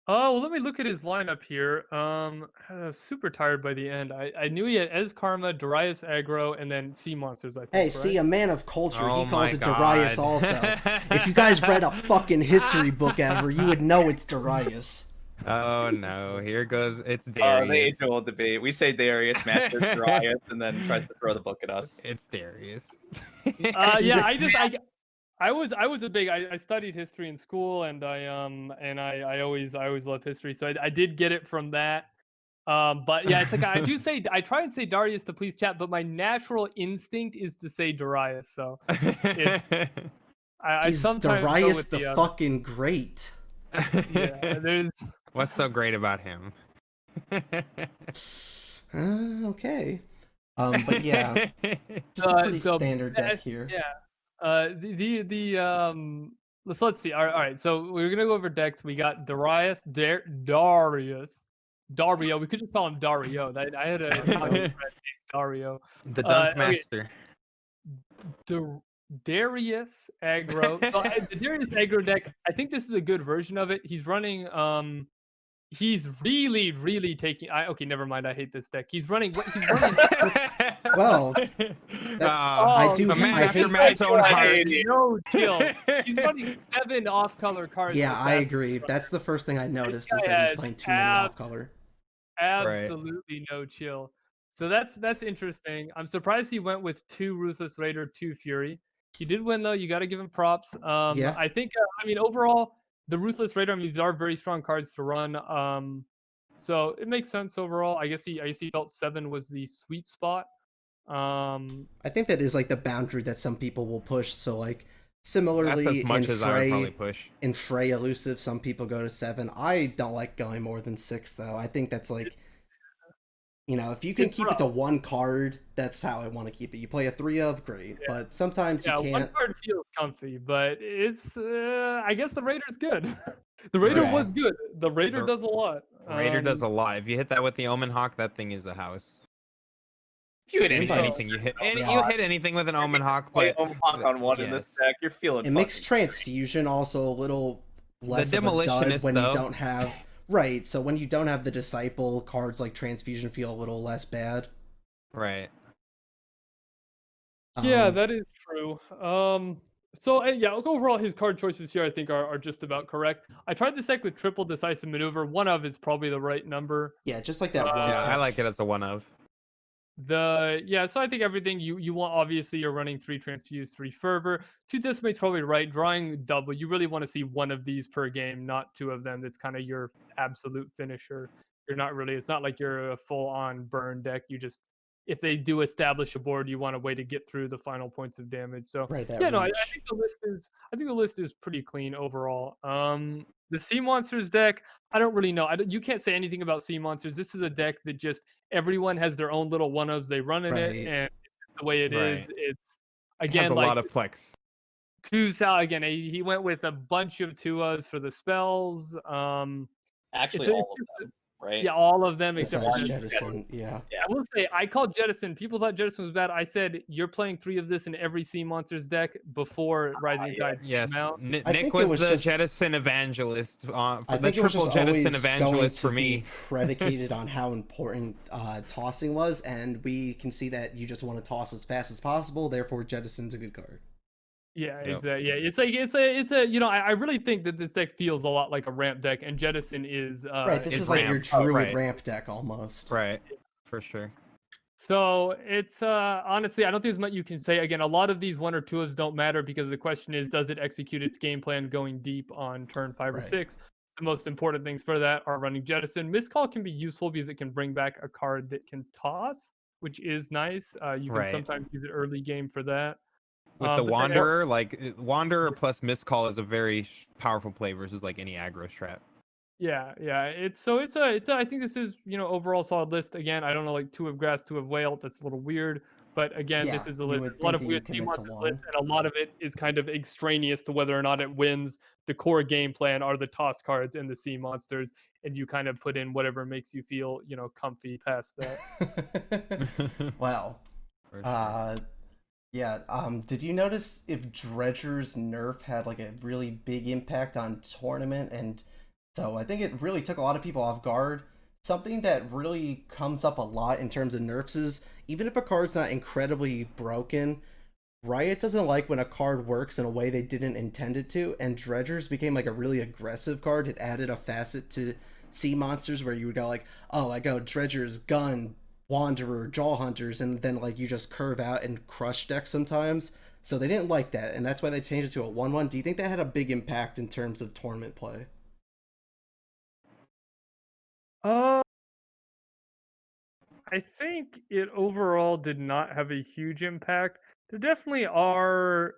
Oh, well, let me look at his lineup here. I was super tired by the end. I knew he had Ez Karma, Darius Aggro, and then Sea Monsters, I think. Hey, right? see, a man of culture, Oh he calls my it Darius God. also. If you guys read a fucking history book ever, you would know it's Darius. Oh no, here goes it's The Darius. age-old debate. We say Darius, Master Darius, and then tries to throw the book at us. It's Darius. I was a big I studied history in school, and I always loved history, so I did get it from that. But yeah, it's like I try and say Darius to please chat, but my natural instinct is to say Darius. So I He's sometimes go Darius with the other. fucking great. Yeah, there's What's so great about him? Okay. But yeah, just a pretty the standard deck best- here. Yeah. Let's see. All right. So we're gonna go over decks. We got Darius, Darius, Dario. We could just call him Dario. I had a Italian friend named Dario. The Dunk Okay. Master. Darius Aggro. So the Darius Aggro deck, I think this is a good version of it. He's running he's really taking okay, never mind. I hate this deck. He's running Well, I do. A man I after hate. Matt's own heart. no chill. He's running 7 off-color cards. Yeah, with I that. agree. That's the first thing I noticed is guy that he's has playing too many off color. Absolutely no chill. So that's interesting. I'm surprised he went with 2 Ruthless Raider, 2 Fury. He did win though. You got to give him props. Yeah. I think overall the Ruthless Raider, these are very strong cards to run. So it makes sense overall. I guess he felt 7 was the sweet spot. I think that is like the boundary that some people will push. So like That's similarly as much in as I would probably Frey, push. in Frey Elusive, some people go to 7. I don't like going more than 6 though. I think that's like, if you can It's keep rough. it to 1 card, that's how I want to keep it. You play a 3 of, great. Yeah. But sometimes Yeah, you 1 can't. card feels comfy, but it's I guess the Raider's good. The Raider Yeah. was good. The Raider The does a lot. Raider does a lot. If you hit that with the Omen Hawk, that thing is a house. If you hit Anything you hit, Yeah. you hit anything with an Omen Hawk, but Omen Hawk on 1 in this yes. deck, you're feeling. It makes fucking transfusion also a little less of a dud Demolitionist, when though. you don't have right. So when you don't have the disciple cards, like transfusion feel a little less bad. right. Yeah, that is true. So yeah, overall his card choices here I think are just about correct. I tried this deck with triple decisive maneuver. 1 of is probably the right number. Yeah, just like that one. Yeah, I tech. like it as a 1 of. So I think everything you want, obviously you're running 3 transfuse, 3 fervor. 2 decimate's probably right. Drawing double, you really want to see 1 of these per game, not 2 of them. That's kind of your absolute finisher. It's not like you're a full-on burn deck. You just, if they do establish a board, you want a way to get through the final points of damage. So Right, that yeah, no, I reach. think the list is pretty clean overall. The Sea Monsters deck, I don't really know. You can't say anything about Sea Monsters. This is a deck that just everyone has their own little 1-ofs they run in it, Right. and it's the way it is. Right. It's It again has a like lot of flex. 2 again. He went with a bunch of 2-ofs for the spells. actually it's all of them, right? Yeah, all of them except Besides for Jettison, yeah. I will say I called Jettison. People thought Jettison was bad. I said you're playing 3 of this in every Sea Monsters deck before Rising Tides Yes, came out. I Nick think it was was the just- Jettison evangelist. I The think it was triple just always Jettison going evangelist to for be me. predicated on how important tossing was, and we can see that you just want to toss as fast as possible. Therefore, Jettison's a good card. Yeah, Yep. exactly. Yeah, it's I really think that this deck feels a lot like a ramp deck, and Jettison is Right, this it's is like your ramp. Oh, druid right. ramp deck almost. Right, for sure. So it's honestly, I don't think there's much you can say. Again, a lot of these 1 or 2-ofs don't matter because the question is, does it execute its game plan going deep on turn 5 or Right. 6? The most important things for that are running Jettison. Miscall can be useful because it can bring back a card that can toss, which is nice. You can Right. sometimes use it early game for that. With the But then- Wanderer, like Wanderer plus Miscall is a very powerful play versus like any aggro strat. Yeah, it's I think this is, overall solid list. Again, I don't know, like Two of Grass, Two of Whale, that's a little weird. But again, this Yeah, is a you list. would A lot think of that weird you'd commit team to monsters one. lists, and a lot of it is kind of extraneous to whether or not it wins. The core game plan are the toss cards and the sea monsters, and you kind of put in whatever makes you feel, comfy past that. Wow. For sure. Yeah. Did you notice if Dredger's nerf had like a really big impact on tournament? And so I think it really took a lot of people off guard. Something that really comes up a lot in terms of nerfs is even if a card's not incredibly broken, Riot doesn't like when a card works in a way they didn't intend it to, and Dredgers became like a really aggressive card. It added a facet to sea monsters where you would go like, oh, I go Dredgers, Gun, Wanderer, Jaw Hunters, and then like you just curve out and crush decks sometimes. So they didn't like that, and that's why they changed it to a 1/1. Do you think that had a big impact in terms of tournament play? Uh, I think it overall did not have a huge impact. There definitely are,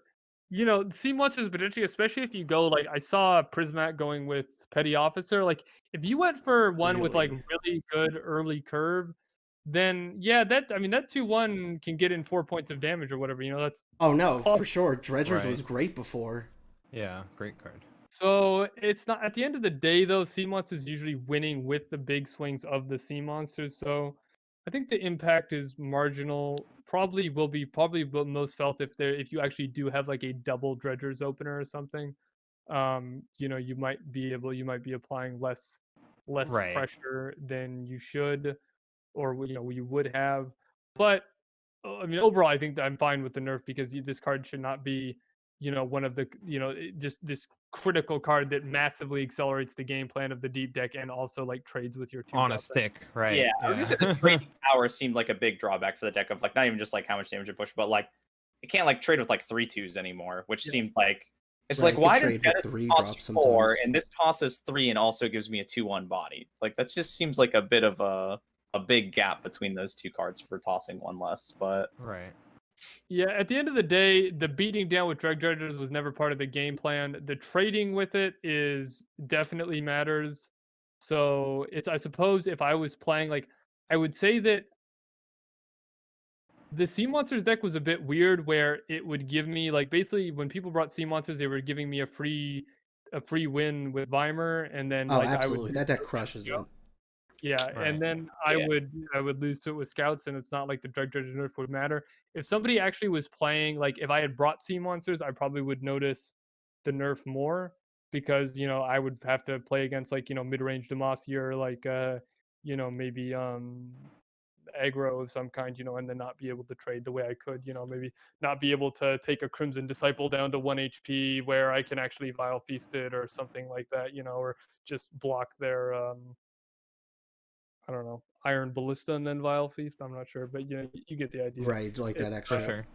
sea monsters potentially, especially if you go like I saw Prismat going with Petty Officer. Like if you went for one with like Really? really good early curve, then yeah, that 2/1 can get in 4 points of damage or whatever. That's Oh no, tough. for sure. Dredgers Right. was great before. Yeah, great card. So it's not, at the end of the day though, sea monsters usually winning with the big swings of the sea monsters. So I think the impact is marginal. Probably most felt if you actually do have like a double dredgers opener or something. You might be applying less Right. pressure than you should, or you would have. But I mean, overall, I think that I'm fine with the nerf because this card should not be, one of the, just this critical card that massively accelerates the game plan of the deep deck and also like trades with your two On a drop deck. stick, right? Yeah, I was gonna say the trading power seemed like a big drawback for the deck of like not even just like how much damage it push, but like it can't like trade with like 3/2s anymore, which Yes. seems like it's Right, like it could why does trade with Genesis 3 cost drops 4 sometimes. and this tosses 3 and also gives me a 2/1 body? Like that just seems like a bit of a big gap between those two cards for tossing one less. But Right. Yeah, at the end of the day, the beating down with drug dredgers was never part of the game plan. The trading with it is definitely matters. So I suppose if I was playing, like, I would say that the Sea Monsters deck was a bit weird where it would give me like basically when people brought Sea Monsters, they were giving me a free win with Vimer, and then Oh, like I would absolutely. lose That deck to it with crushes it. Scouts. Yeah, Right. and then Yeah. I would lose to it with Scouts, and it's not like the Drug Dredger nerf would matter. If somebody actually was playing, like if I had brought Sea Monsters, I probably would notice the nerf more because I would have to play against like mid-range Demacia or like maybe aggro of some kind, and then not be able to trade the way I could, maybe not be able to take a Crimson Disciple down to 1 HP where I can actually Vile Feast it or something like that, or just block their I don't know, Iron Ballista and then Vile Feast. I'm not sure, but you get the idea. Right, like that It's, For extra. sure.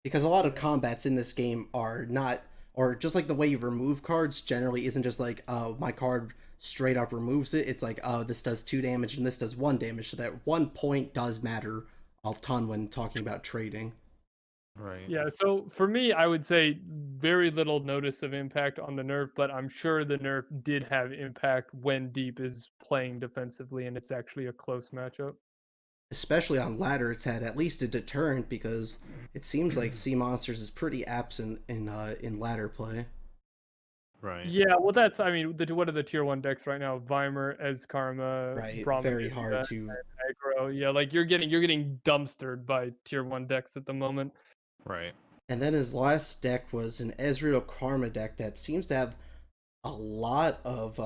Because a lot of combats in this game are not, or just like the way you remove cards generally isn't just like, oh, my card straight up removes it. It's like, oh, this does 2 damage and this does 1 damage. So that 1 point does matter a ton when talking about trading. Right. Yeah, so for me, I would say very little notice of impact on the nerf, but I'm sure the nerf did have impact when Deep is playing defensively and it's actually a close matchup. Especially on ladder, it's had at least a deterrent because it seems like Sea Monsters is pretty absent in ladder play. Right. Yeah, well, what are the tier 1 decks right now? Vimer, Ez Karma, Right, Braum very Anivia, hard to. Aggro. Yeah, like you're getting dumpstered by tier 1 decks at the moment. Right. And then his last deck was an Ezreal Karma deck that seems to have a lot of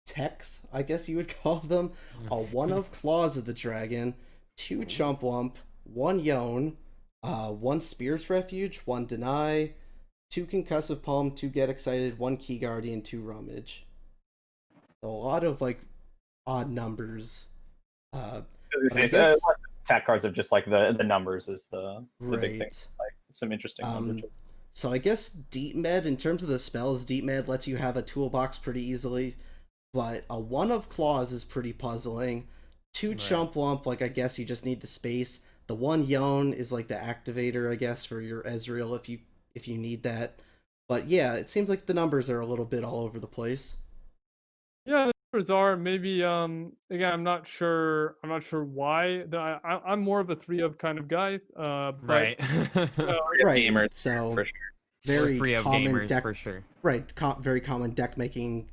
techs, I guess you would call them. A 1 of Claws of the Dragon, 2 Chump Wump, 1 Yone, 1 Spirit's Refuge, 1 Deny, 2 Concussive Palm, 2 Get Excited, 1 Key Guardian, 2 Rummage. So a lot of like odd numbers. I But was I gonna say, guess- attack cards of just like the numbers is the big thing. right. Like some interesting number choices. So I guess Deep Med, in terms of the spells, Deep Med lets you have a toolbox pretty easily, but a 1 of Claws is pretty puzzling. 2 Right. Chump Wump, like I guess you just need the space. The one Yone is like the activator, I guess, for your Ezreal if you need that. But yeah, it seems like the numbers are a little bit all over the place. Yeah, the numbers are maybe again I'm not sure why. I'm more of a 3 of kind of guy. But Right. Right. Gamers, So for sure. We're very 3 of common gamers deck for sure. right, very common deck making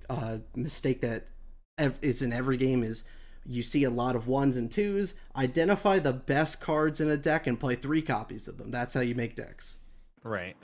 mistake that is in every game is you see a lot of 1s and 2s. Identify the best cards in a deck and play 3 copies of them. That's how you make decks. Right.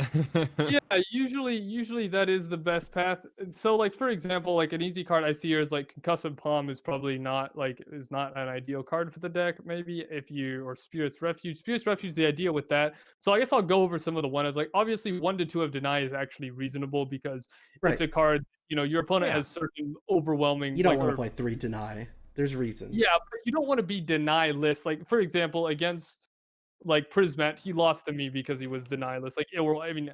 yeah, usually that is the best path. So like for example, like an easy card I see here is like Concussive Palm is probably not an ideal card for the deck. Maybe if you or Spirit's Refuge. Spirit's Refuge is the idea with that. So I guess I'll go over some of the one of like obviously 1 to 2 of Deny is actually reasonable because Right. it's a card, your opponent Yeah. has certain overwhelming You don't like, want to or- play 3 Deny. There's reason. Yeah, but you don't want to be Deny list. Like for example, against like Prismat, he lost to me because he was Deny list. Like I mean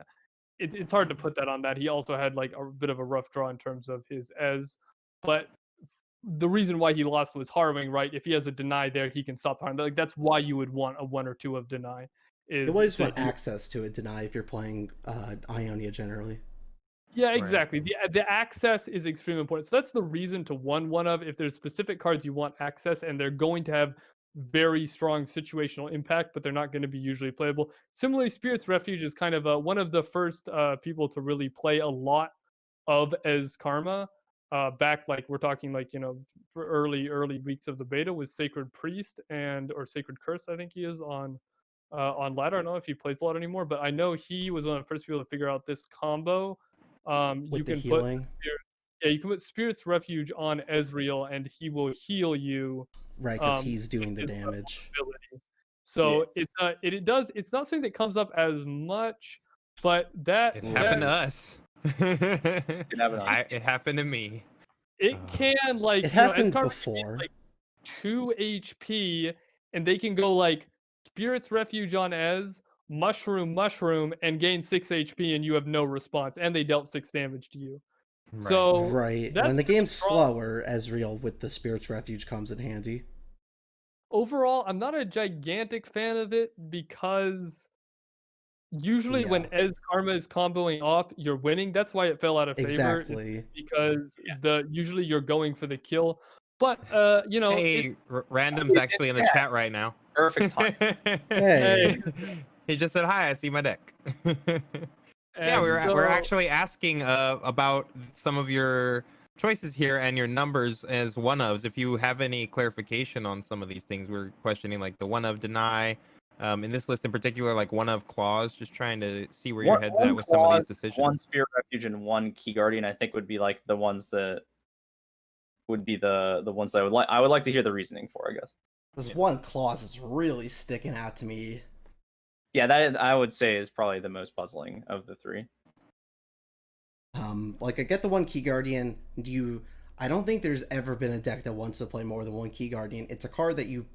it's hard to put that on that. He also had like a bit of a rough draw in terms of his but the reason why he lost was harrowing, right? If he has a Deny there, he can stop the harm. Like that's why you would want a 1 or 2 of Deny. You always want access to a Deny if you're playing Ionia generally. Yeah, exactly. The access is extremely important. So that's the reason to one of. If there's specific cards you want access, and they're going to have very strong situational impact, but they're not going to be usually playable. Similarly, Spirit's Refuge is kind of one of the first people to really play a lot of as Karma. Back like we're talking like for early weeks of the beta was Sacred Priest or Sacred Curse. I think he is on ladder. I don't know if he plays a lot anymore, but I know he was one of the first people to figure out this combo. With You the can healing. you can put Spirit's Refuge on Ezreal, and he will heal you. Right, because he's doing the damage. So it's not something that comes up as much, but It happened to us. It happened to me. It can like It happened Ezkarma before. Like 2 HP, and they can go like Spirit's Refuge on Ez, mushroom, and gain 6 HP, and you have no response, and they dealt 6 damage to you. Right. So Right. that's When the game's strong. slower, Ezreal with the Spirit's Refuge comes in handy. Overall, I'm not a gigantic fan of it because usually when Ez Karma is comboing off, you're winning. That's why it fell out of favor. Exactly. Because usually you're going for the kill. But Hey, Random's actually in the chat right now. Perfect time. Hey. He just said hi. I see my deck. Yeah, we're actually asking about some of your choices here and your numbers as one ofs. If you have any clarification on some of these things, we're questioning like the one of Deny. In this list in particular, like one of Claws, just trying to see where your head's at with some of these decisions. 1 Spirit Refuge and 1 Key Guardian, I think would be like the ones that would be the ones that I would like to hear the reasoning for, I guess. This one clause is really sticking out to me. Yeah, that I would say is probably the most puzzling of the 3. Like I get the 1 Key Guardian. I don't think there's ever been a deck that wants to play more than 1 Key Guardian. It's a card that you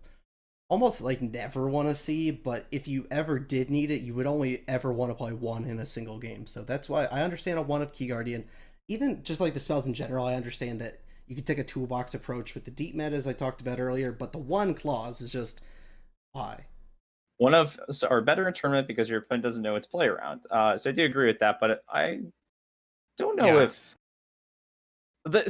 almost like never want to see, but if you ever did need it, you would only ever want to play 1 in a single game. So that's why I understand a 1 of Key Guardian. Even just like the spells in general, I understand that you can take a toolbox approach with the deep meta as I talked about earlier, but the 1 clause is just why. One of are better in tournament because your opponent doesn't know what to play around. So I do agree with that, but I don't know if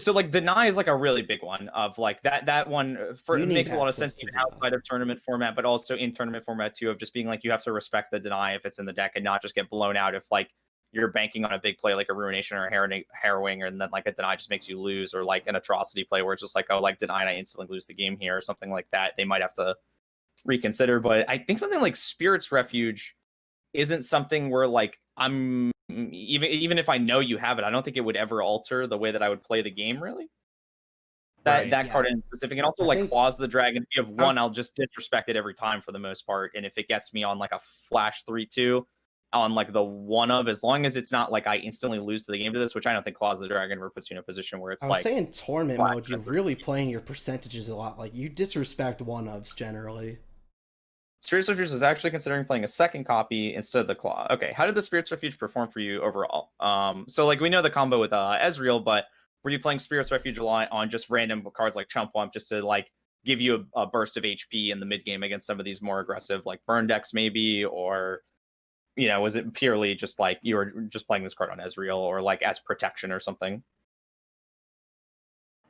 like Deny is like a really big one of like that one it makes a lot of sense even outside of tournament format, but also in tournament format too, of just being like you have to respect the Deny if it's in the deck and not just get blown out if like you're banking on a big play like a Ruination or a Harrowing, and then like a Deny just makes you lose, or like an Atrocity play where it's just like, oh, like Deny and I instantly lose the game here or something like that. They might have to reconsider. But I think something like Spirit's Refuge isn't something where like I'm even if I know you have it, I don't think it would ever alter the way that I would play the game really. That card in specific, and also like Claws of the Dragon. If you have 1, I'll just disrespect it every time for the most part. And if it gets me on like a flash 3/2 on like the one of, as long as it's not like I instantly lose to the game to this, which I don't think Claws of the Dragon ever puts you in a position where it's I like. would say in tournament mode, you're really playing your percentages a lot. Like you disrespect 1-ofs generally. Spirit's Refuge was actually considering playing a second copy instead of the Claw. Okay, how did the Spirit's Refuge perform for you overall? So like we know the combo with Ezreal, but were you playing Spirit's Refuge a lot on just random cards like Chump Wump just to like give you a burst of HP in the mid game against some of these more aggressive like burn decks maybe, or was it purely just like you were just playing this card on Ezreal or like as protection or something?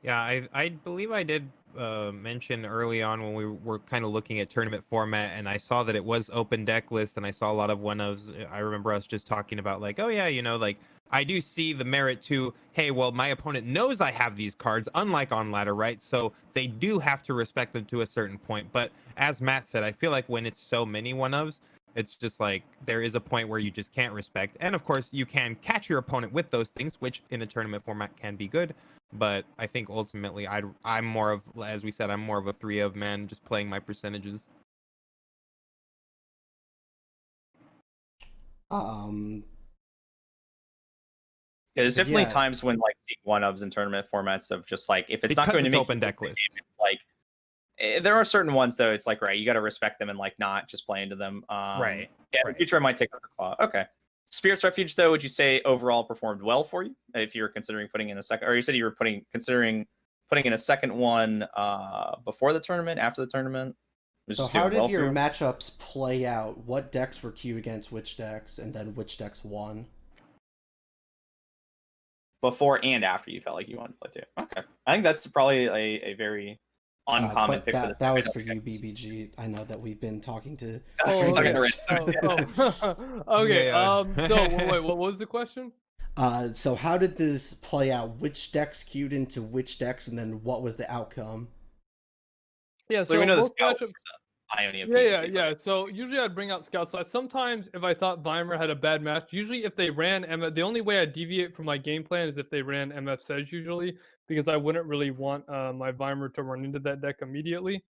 Yeah, I believe I did mention early on when we were kind of looking at tournament format, and I saw that it was open deck list, and I saw a lot of one-ofs. I remember us just talking about like, oh yeah, like I do see the merit to, hey, well, my opponent knows I have these cards, unlike on ladder, right? So they do have to respect them to a certain point. But as Matt said, I feel like when it's so many one-ofs, it's just like there is a point where you just can't respect. And of course, you can catch your opponent with those things, which in a tournament format can be good. But I think ultimately I'm more of, as we said, I'm more of a 3-of man, just playing my percentages. There's definitely yeah. times when like seeing one-ofs in tournament formats of just like if it's Because not going to it's make open you deck lose the list. game, it's like there are certain ones though. It's like right, you got to respect them and like not just play into them. Right. Yeah, right. the future I might take another claw. Okay. Spirit's Refuge though, would you say overall performed well for you? If you're considering putting in a second, or you said you were considering putting in a second one before the tournament, after the tournament? So how did your matchups play out? What decks were queued against which decks, and then which decks won? Before and after you felt like you wanted to play too. Okay. I think that's probably a very uncommon pick for this. That was for you, BBG. I know that we've been talking to. Okay. Yeah. So wait, what was the question? So how did this play out? Which decks queued into which decks, and then what was the outcome? Yeah, so we know this matchups. Ionia Yeah. So usually I'd bring out scouts. So sometimes if I thought Weimer had a bad match, usually if they ran MF, the only way I deviate from my game plan is if they ran MF Sedge usually, because I wouldn't really want my Weimer to run into that deck immediately.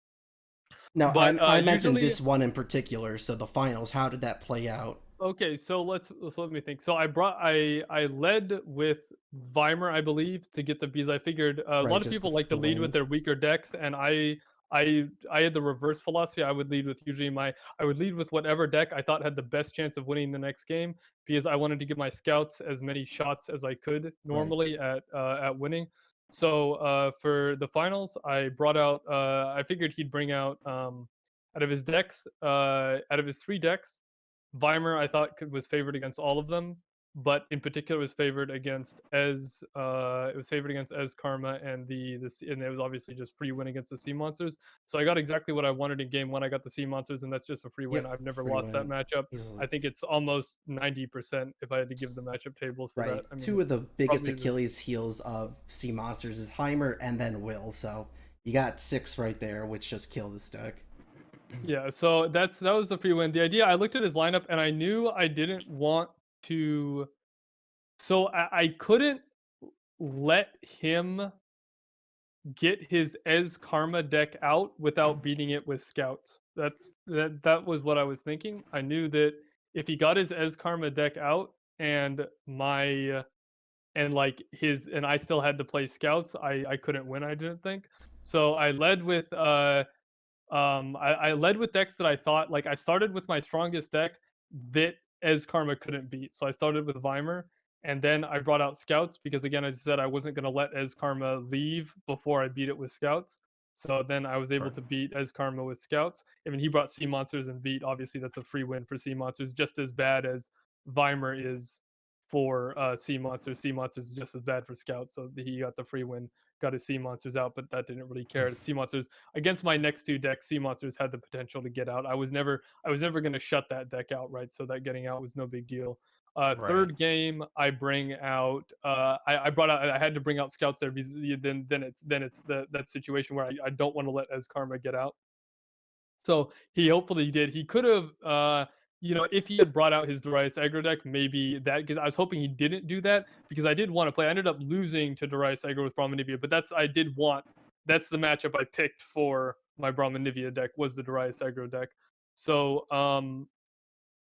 No, but, I mentioned usually, this one in particular. So the finals, how did that play out? Okay, so let me think. So I led with Weimer, I believe, to get the bees. I figured a lot of people like to lead with their weaker decks, and I had the reverse philosophy. I would lead with whatever deck I thought had the best chance of winning the next game, because I wanted to give my scouts as many shots as I could normally at winning. So for the finals, I brought out. I figured he'd bring out out of his decks, out of his 3 decks. Weimer, I thought was favored against all of them, but in particular was favored against Ez. It was favored against Ez Karma and and it was obviously just free win against the sea monsters. So I got exactly what I wanted in game 1. I got the sea monsters, and that's just a free win. I've never lost that matchup. Easily. I think it's almost 90% if I had to give the matchup tables for that. I mean, 2 of the biggest Achilles heels of sea monsters is Heimer and then Will. So you got 6 right there, which just killed this deck. Yeah, so that was the free win. The idea, I looked at his lineup and I knew I didn't want to. So I couldn't let him get his Ez Karma deck out without beating it with scouts. That was what I was thinking. I knew that if he got his Ez Karma deck out and I still had to play scouts, I couldn't win, I didn't think. So I led with I led with decks that I thought, like, I started with my strongest deck that Ez Karma couldn't beat. So I started with Weimer, and then I brought out Scouts because, again, as I said, I wasn't going to let Ez Karma leave before I beat it with Scouts. So then I was able to beat Ez Karma with Scouts. I mean, he brought Sea Monsters and beat. Obviously, that's a free win for Sea Monsters, just as bad as Weimer is for Sea Monsters. Sea Monsters is just as bad for Scouts, so he got the free win, got his Sea Monsters out, but that didn't really care. Sea Monsters against my next 2 decks, Sea Monsters had the potential to get out. I was never going to shut that deck out, right? So that getting out was no big deal. Third game, I bring out. I brought out. I had to bring out Scouts there because then it's that situation where I don't want to let Ez Karma get out. So he hopefully did. He could have. If he had brought out his Darius aggro deck, maybe that, because I was hoping he didn't do that, because I did want to play. I ended up losing to Darius aggro with Braum Anivia, but that's the matchup I picked for my Braum Anivia deck, was the Darius aggro deck. So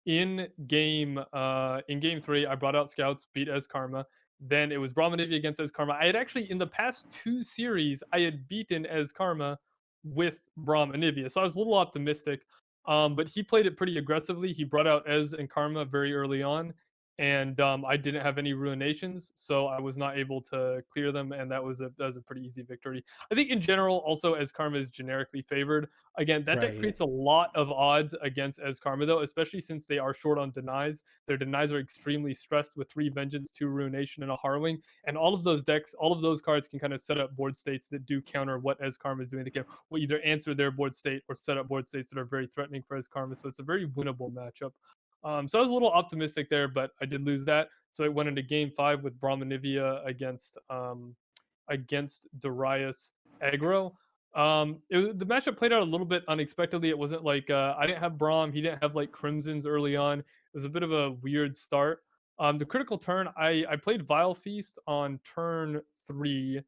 in game 3, I brought out Scouts, beat Ez Karma. Then it was Braum Anivia against Ez Karma. I had actually, in the past 2 series, I had beaten Ez Karma with Braum Anivia, so I was a little optimistic. But he played it pretty aggressively. He brought out Ez and Karma very early on, and I didn't have any ruinations, so I was not able to clear them, and that was a pretty easy victory. I think in general, also as Karma is generically favored, again that deck Right. creates a lot of odds against as Karma though, especially since they are short on denies. Their denies are extremely stressed with 3 Vengeance, 2 Ruination, and a Harrowing, and all of those decks, all of those cards can kind of set up board states that do counter what as Karma is doing. They can will either answer their board state or set up board states that are very threatening for as Karma. So it's a very winnable matchup. So I was a little optimistic there, but I did lose that. So I went into game 5 with Braum Anivia against Darius Aggro. The matchup played out a little bit unexpectedly. It wasn't like I didn't have Braum, he didn't have like Crimsons early on. It was a bit of a weird start. The critical turn, I played Vile Feast on turn 3,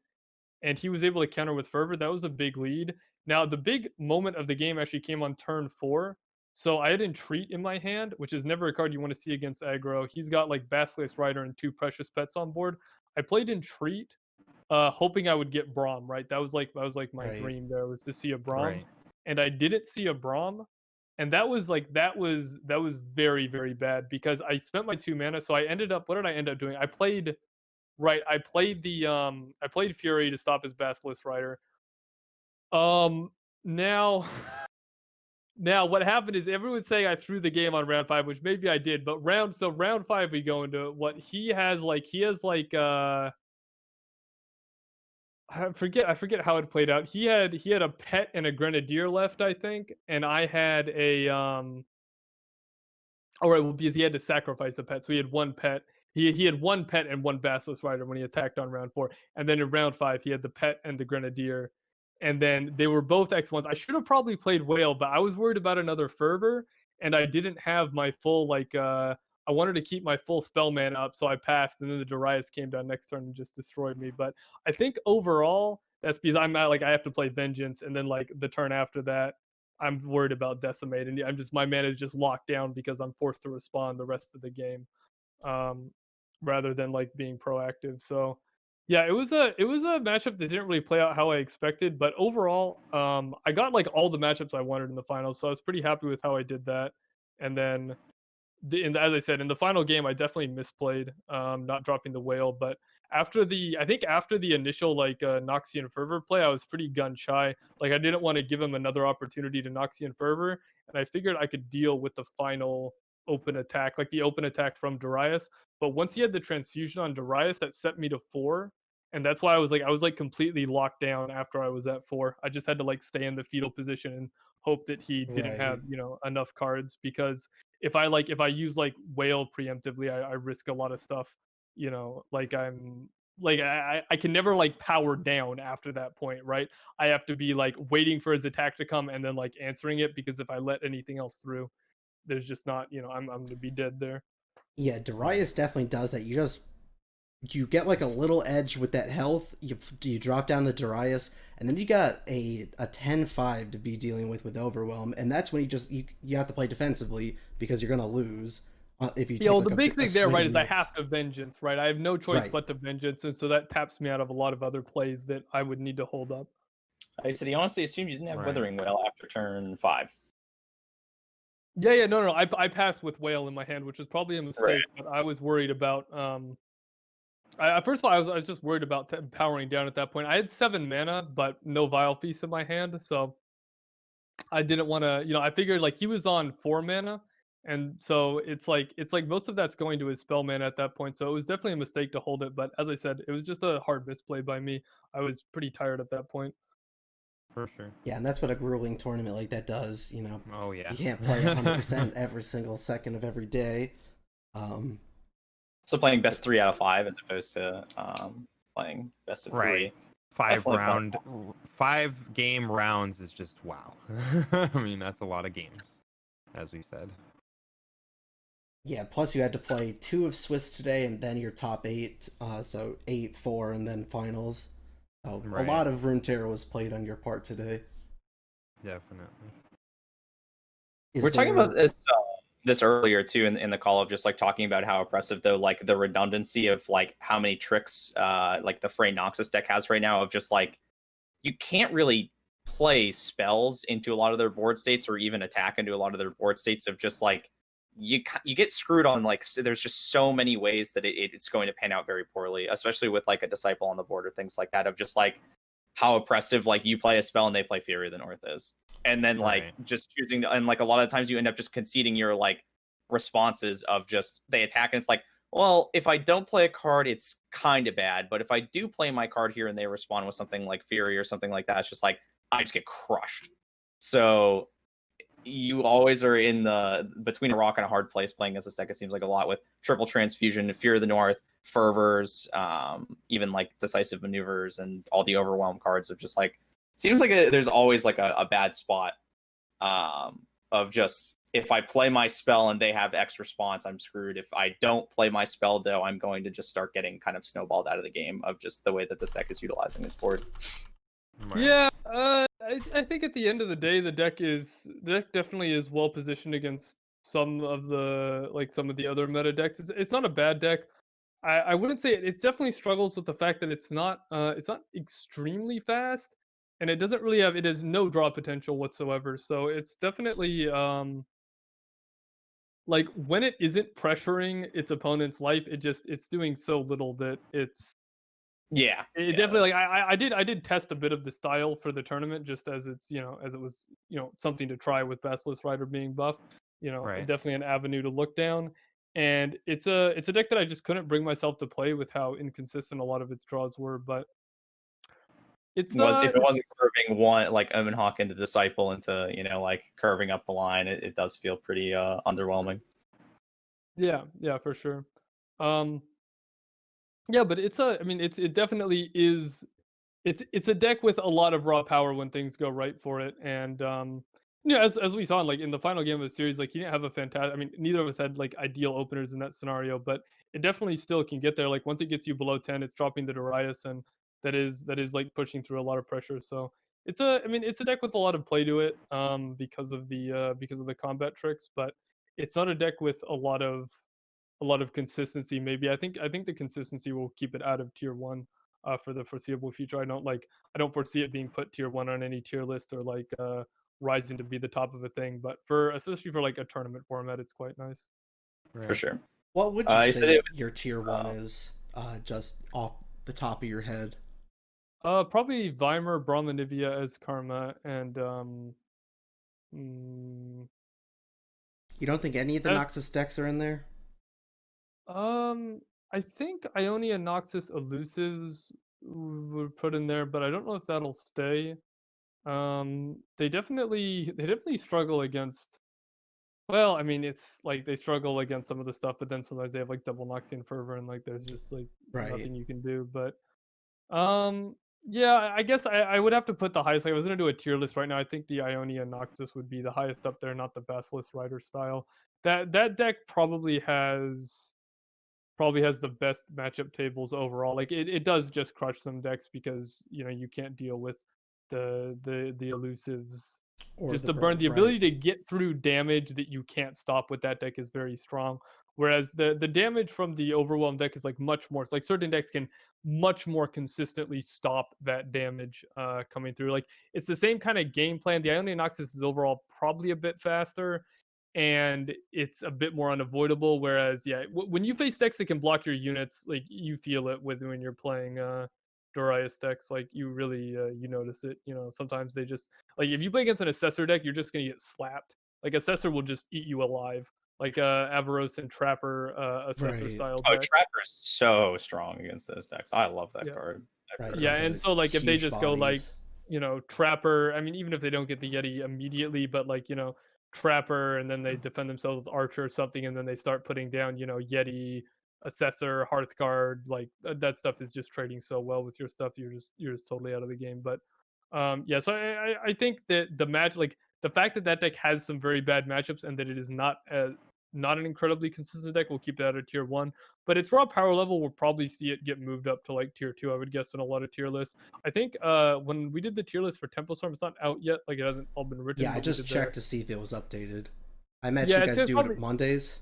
and he was able to counter with Fervor. That was a big lead. Now, the big moment of the game actually came on turn 4. So I had Entreat in my hand, which is never a card you want to see against aggro. He's got like Basilisk Rider and 2 Precious Pets on board. I played Entreat, hoping I would get Braum. Right, that was like my Right. dream. There was to see a Braum, Right. and I didn't see a Braum, and that was very very bad because I spent my 2 mana. So I ended up, what did I end up doing? I played I played Fury to stop his Basilisk Rider. Now now what happened is everyone's saying I threw the game on round 5, which maybe I did, but round 5 we go into what he has like I forget how it played out. He had a pet and a grenadier left, I think, and I had a Oh, right, well, because he had to sacrifice a pet, so he had 1 pet. He had 1 pet and 1 Basilisk Rider when he attacked on round 4, and then in round 5 he had the pet and the Grenadier, and then they were both X1s. I should have probably played Whale, but I was worried about another Fervor, and I didn't have my full I wanted to keep my full spell mana up, so I passed, and then the Darius came down next turn and just destroyed me. But I think overall that's because I'm not I have to play Vengeance, and then like the turn after that I'm worried about Decimate, and my mana is just locked down because I'm forced to respond the rest of the game, um, rather than like being proactive. So, yeah, it was a matchup that didn't really play out how I expected, but overall, I got like all the matchups I wanted in the finals, so I was pretty happy with how I did that. And then as I said, in the final game, I definitely misplayed, not dropping the whale. But after the initial like Noxian Fervor play, I was pretty gun shy. Like I didn't want to give him another opportunity to Noxian Fervor, and I figured I could deal with the final open attack, like the open attack from Darius. But once he had the transfusion on Darius, that set me to 4. And that's why I was like completely locked down after I was at 4. I just had to like stay in the fetal position and hope that he didn't have, Right. enough cards, because if I use like whale preemptively, I risk a lot of stuff. Like I can never like power down after that point, right? I have to be like waiting for his attack to come and then like answering it, because if I let anything else through, there's just not, I'm gonna be dead there. Yeah, Darius definitely does that. You get like a little edge with that health. You drop down the Darius, and then you got a 10-5 to be dealing with Overwhelm, and that's when you have to play defensively because you're gonna lose if you take Well, like the big thing there, right, is I have to. to Vengeance, right? I have no choice Right. but to Vengeance, and so that taps me out of a lot of other plays that I would need to hold up. I said he honestly assumed you didn't have Right. Withering Well after turn 5. Yeah, no. I passed with whale in my hand, which is probably a mistake. Right. But I was worried about. First of all, I was just worried about powering down at that point. I had 7 mana, but no Vile Feast in my hand, so I didn't want to. I figured like he was on 4 mana, and so it's like most of that's going to his spell mana at that point. So it was definitely a mistake to hold it. But as I said, it was just a hard misplay by me. I was pretty tired at that point. For sure. Yeah, and that's what a grueling tournament like that does. Oh yeah. You can't play 100% every single second of every day. So playing best 3 out of 5 as opposed to playing best of 3. Right. 5 Definitely 5 game rounds is just wow. I mean, that's a lot of games, as we said. Yeah, plus you had to play 2 of Swiss today, and then your top 8. So 8, 4, and then finals. So a Right. lot of Runeterra was played on your part today. Definitely. We're talking about this earlier too in the call of just like talking about how oppressive though like the redundancy of like how many tricks like the Frey Noxus deck has right now, of just like you can't really play spells into a lot of their board states or even attack into a lot of their board states, of just like you get screwed on like there's just so many ways that it's going to pan out very poorly, especially with like a disciple on the board or things like that, of just like how oppressive like you play a spell and they play Fury of the North is, and then like just choosing and like a lot of times you end up just conceding your like responses of just they attack and it's like, well, if I don't play a card, it's kind of bad, but if I do play my card here and they respond with something like Fury or something like that, it's just like I just get crushed. So you always are in the between a rock and a hard place playing against this deck. It seems like a lot with triple transfusion, Fear of the North, fervors, even like decisive maneuvers, and all the overwhelm cards of just like seems like there's always like a bad spot of just if I play my spell and they have X response, I'm screwed. If I don't play my spell though, I'm going to just start getting kind of snowballed out of the game of just the way that this deck is utilizing its board. Yeah, I think at the end of the day, the deck definitely is well positioned against some of the other meta decks. It's not a bad deck. I wouldn't say it definitely struggles with the fact that it's not extremely fast, and it doesn't really have it has no draw potential whatsoever. So it's definitely like when it isn't pressuring its opponent's life, it's doing so little that it definitely like I did test a bit of the style for the tournament just as it's as it was something to try with Basilisk Rider being buffed. Definitely an avenue to look down, and it's a deck that I just couldn't bring myself to play with how inconsistent a lot of its draws were. But if it wasn't curving one like Omen Hawk into Disciple into like curving up the line, it does feel pretty underwhelming. Yeah, for sure. Yeah, but it definitely is. It's a deck with a lot of raw power when things go right for it, and as we saw in the final game of the series, like he didn't have a fantastic. I mean, neither of us had like ideal openers in that scenario, but it definitely still can get there. Like once it gets you below 10, it's dropping the Darius, and that is like pushing through a lot of pressure. So it's a deck with a lot of play to it, because of the combat tricks, but it's not a deck with a lot of consistency. Maybe I think the consistency will keep it out of tier 1 for the foreseeable future. I don't foresee it being put tier 1 on any tier list or like rising to be the top of a thing, but especially for like a tournament format, it's quite nice. For sure. What would you say your tier 1 is, just off the top of your head? Probably Weimer, Braum Anivia as Karma, and you don't think any of the Noxus decks are in there? I think Ionia Noxus Elusives would put in there, but I don't know if that'll stay. They definitely struggle against. Well, I mean, it's like they struggle against some of the stuff, but then sometimes they have like double Noxian Fervor, and like there's just like nothing you can do. But yeah, I guess I would have to put the highest. Like, I was gonna do a tier list right now. I think the Ionia Noxus would be the highest up there, not the Basilisk Rider style. That deck probably has the best matchup tables overall. Like it does just crush some decks because you can't deal with the elusives. Or just the burn, the ability to get through damage that you can't stop with that deck is very strong. Whereas the damage from the overwhelm deck is like much more. It's like certain decks can much more consistently stop that damage coming through. Like it's the same kind of game plan. The Ionia Noxus is overall probably a bit faster, and it's a bit more unavoidable. Whereas, when you face decks that can block your units, like you feel it when you're playing Darius decks. Like you really you notice it. Sometimes they just like if you play against an Assessor deck, you're just gonna get slapped. Like Assessor will just eat you alive. Like Avaros and Trapper Assessor style deck. Trapper is so strong against those decks. I love that card. And so like if they just go like Trapper, I mean even if they don't get the Yeti immediately, but like Trapper, and then they defend themselves with Archer or something, and then they start putting down Yeti, Assessor, Hearthguard. Like that stuff is just trading so well with your stuff. You're just totally out of the game. But so I think that the match, like the fact that that deck has some very bad matchups and that it is not an incredibly consistent deck will keep it out of tier 1. But its raw power level will probably see it get moved up to like tier 2, I would guess, in a lot of tier lists. I think when we did the tier list for Temple Storm, it's not out yet. Like it hasn't all been written. Yeah, I just checked to see if it was updated. I imagine you guys do it Mondays,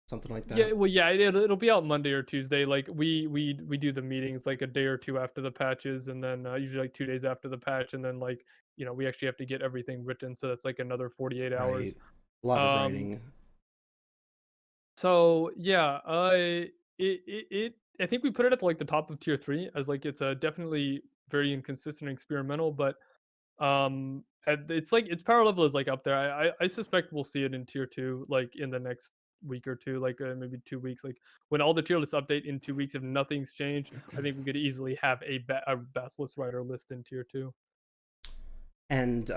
something like that. Yeah, well, yeah, it'll be out Monday or Tuesday. Like we do the meetings like a day or two after the patches, and then usually like 2 days after the patch, and then like we actually have to get everything written, so that's like another 48 hours. A lot of writing. So yeah, I think we put it at like the top of tier 3 as like it's a definitely very inconsistent and experimental, but it's like its power level is like up there. I suspect we'll see it in tier 2 like in the next week or two, like maybe 2 weeks. Like when all the tier lists update in 2 weeks, if nothing's changed, I think we could easily have a Basilisk Rider list in tier 2. And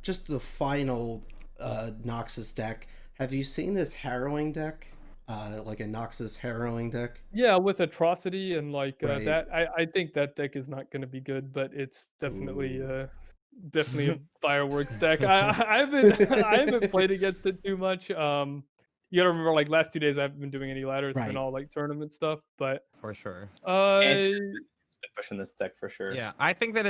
just the final Noxus deck. Have you seen this harrowing deck? Like a Noxus harrowing deck? Yeah, with Atrocity and like Right. that, I think that deck is not going to be good, but it's definitely Ooh. definitely a fireworks deck. I haven't I haven't played against it too much. You gotta remember, like last 2 days I haven't been doing any ladders. It's been Right. all like tournament stuff. But For sure. And it's been pushing this deck for sure. Yeah, I think that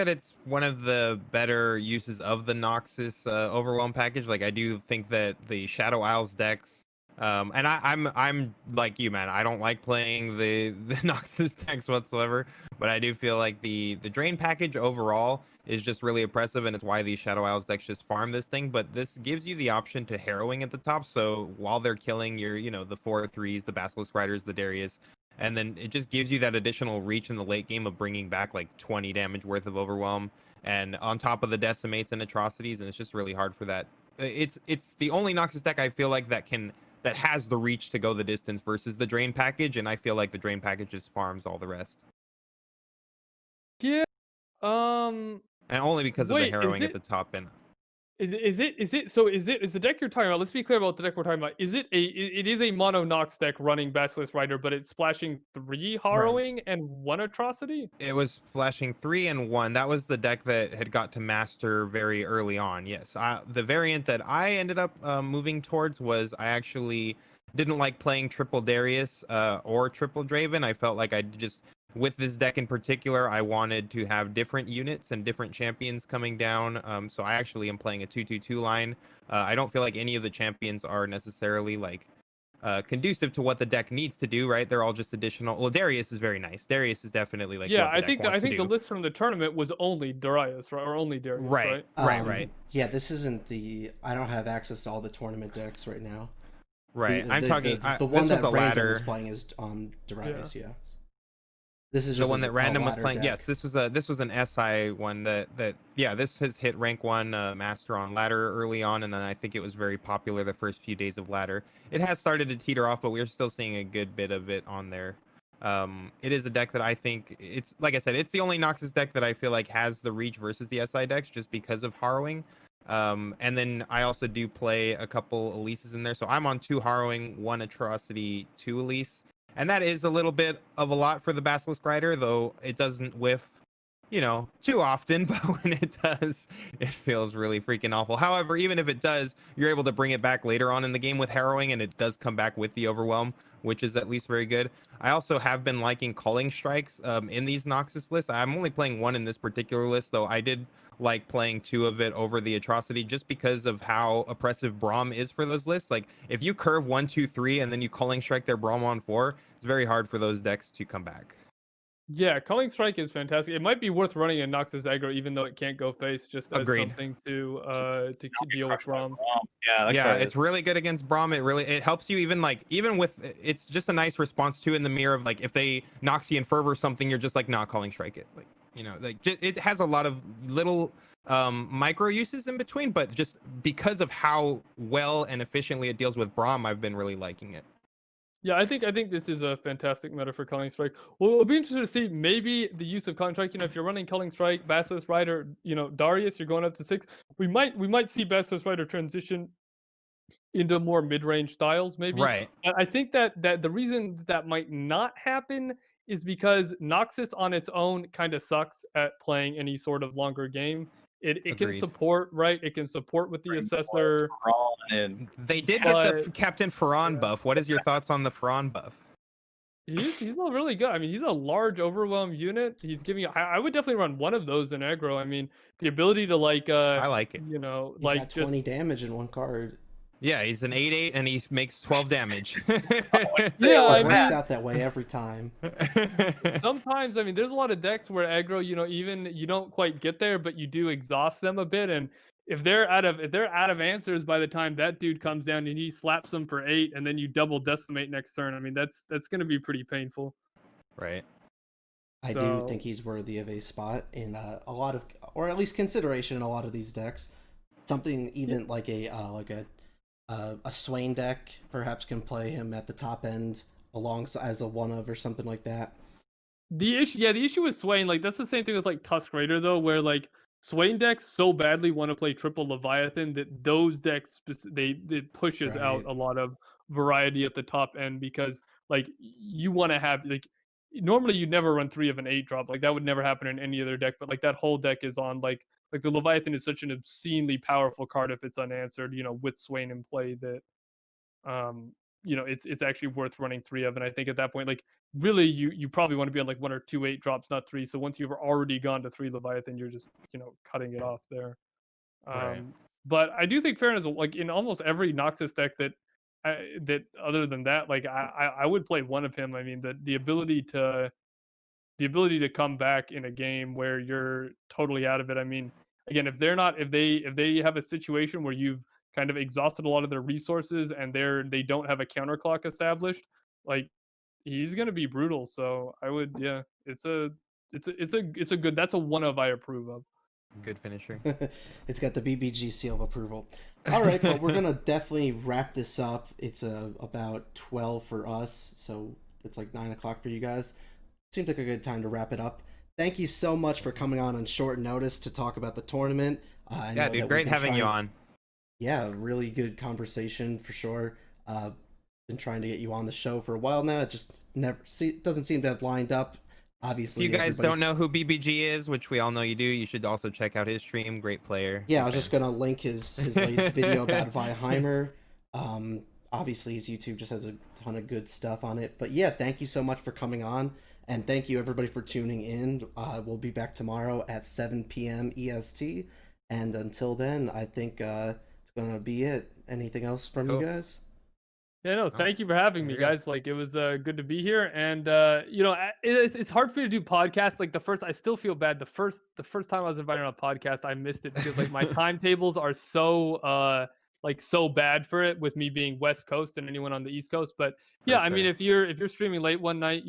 it's one of the better uses of the Noxus Overwhelm package. Like I do think that the Shadow Isles decks, and I'm like you, man. I don't like playing the Noxus decks whatsoever, but I do feel like the Drain package overall is just really impressive, and it's why these Shadow Isles decks just farm this thing. But this gives you the option to Harrowing at the top, so while they're killing your, the 4/3s, the Basilisk Riders, the Darius. And then it just gives you that additional reach in the late game of bringing back like 20 damage worth of Overwhelm, and on top of the Decimates and Atrocities, and it's just really hard for that. It's the only Noxus deck I feel like that has the reach to go the distance versus the Drain package, and I feel like the Drain package just farms all the rest. yeah, And only because of the wait, Harrowing at the top end. Is the deck you're talking about? Let's be clear about the deck we're talking about. It is a mono Nox deck running Basilisk Rider, but it's splashing 3 Harrowing and 1 Atrocity? It was flashing 3 and 1. That was the deck that had got to master very early on. Yes, the variant that I ended up moving towards was I actually didn't like playing triple Darius or triple Draven. I felt like I just, with this deck in particular, I wanted to have different units and different champions coming down. So I actually am playing a 2/2/2 line. I don't feel like any of the champions are necessarily like conducive to what the deck needs to do, right? They're all just additional. Well, Darius is very nice. Darius is definitely like Yeah, what the deck wants I think to the do. list from the tournament was only Darius, right? Or only Darius, right? Right. Yeah, this isn't the. I don't have access to all the tournament decks right now. Right. I'm talking. The one this that was a Random ladder. is playing is Darius. Yeah. This is The just one that Random was playing. Deck. Yes, this was an SI one that yeah, this has hit rank 1 master on ladder early on, and then I think it was very popular the first few days of ladder. It has started to teeter off, but we're still seeing a good bit of it on there. It is a deck that I think, it's like I said, it's the only Noxus deck that I feel like has the reach versus the SI decks just because of Harrowing. And then I also do play a couple Elises in there, so I'm on 2 Harrowing, 1 Atrocity, 2 Elise. And that is a little bit of a lot for the Basilisk Rider, though it doesn't whiff, too often. But when it does, it feels really freaking awful. However, even if it does, you're able to bring it back later on in the game with Harrowing, and it does come back with the Overwhelm, which is at least very good. I also have been liking Culling Strikes in these Noxus lists. I'm only playing 1 in this particular list, though I did like playing 2 of it over the Atrocity just because of how oppressive Braum is for those lists. Like if you curve 1, 2, 3 and then you Culling Strike their Braum on 4, it's very hard for those decks to come back. Yeah, Culling Strike is fantastic. It might be worth running a Noxus aggro, even though it can't go face, just as Agreed. something to deal with Braum. Yeah, it's really good against Braum. It helps you even with, it's just a nice response too in the mirror of like if they Noxie and Fervor something, you're just like, nah, Culling Strike it. Like, it has a lot of little micro uses in between, but just because of how well and efficiently it deals with Braum, I've been really liking it. Yeah, I think this is a fantastic meta for Culling Strike. Well, it'll be interesting to see maybe the use of Culling Strike. If you're running Culling Strike, Basilisk Rider, Darius, you're going up to 6. We might see Basilisk Rider transition into more mid-range styles, maybe. Right. I think that the reason that might not happen is because Noxus on its own kind of sucks at playing any sort of longer game. It can support, right? It can support with the assessor. They did get the Captain Ferran buff. What is your thoughts on the Ferran buff? He's not really good. I mean, he's a large overwhelm unit. He's giving. I would definitely run one of those in aggro. I mean, the ability to I like it. He's got 20 damage in one card. Yeah, he's an 8/8 and he makes 12 damage. Yeah, it works out that way every time. Sometimes, I mean, there's a lot of decks where aggro, even you don't quite get there, but you do exhaust them a bit, and if they're out of answers by the time that dude comes down and he slaps them for 8, and then you double decimate next turn, I mean that's going to be pretty painful. Right. I do think he's worthy of a spot in a lot of, or at least consideration in a lot of these decks. Something even like a Swain deck perhaps can play him at the top end alongside as a one of or something like that. The issue with Swain, like that's the same thing with like Tusk Raider though, where like Swain decks so badly want to play triple Leviathan that those decks it pushes out a lot of variety at the top end, because like you want to have like normally you'd never run 3 of an 8 drop, like that would never happen in any other deck, but like that whole deck is on like the Leviathan is such an obscenely powerful card if it's unanswered, with Swain in play, that it's actually worth running 3 of. And I think at that point, like really you probably want to be on like 1 or 2 8 drops, not 3. So once you've already gone to 3 Leviathan, you're just cutting it off there. Right. But I do think fairness, like in almost every Noxus deck that other than that, like I would play 1 of him. I mean the ability to come back in a game where you're totally out of it. I mean, again, if they have a situation where you've kind of exhausted a lot of their resources and they don't have a counter clock established, like he's gonna be brutal. So I would, it's a good, that's a 1 of I approve of. Good finisher. It's got the BBG seal of approval. All right, but we're gonna definitely wrap this up. It's about 12 for us, so it's like 9 o'clock for you guys. Seems like a good time to wrap it up. Thank you so much for coming on short notice to talk about the tournament. Yeah, dude, great having you on. Yeah, really good conversation for sure. Been trying to get you on the show for a while now. It just doesn't seem to have lined up. Obviously, if you guys don't know who BBG is, which we all know you do, you should also check out his stream. Great player. Yeah, I was just gonna link his latest video about Heimer. Obviously, his YouTube just has a ton of good stuff on it. But yeah, thank you so much for coming on, and thank you everybody for tuning in. We'll be back tomorrow at 7 p.m. EST, and until then, I think it's gonna be it. Anything else from you guys? Yeah, no, thank you for having me, guys. Like, it was good to be here, and it's hard for me to do podcasts. Like I still feel bad. The first time I was invited on a podcast, I missed it because like my timetables are so so bad for it, with me being West Coast and anyone on the East Coast. But yeah, I mean, if you're streaming late one night,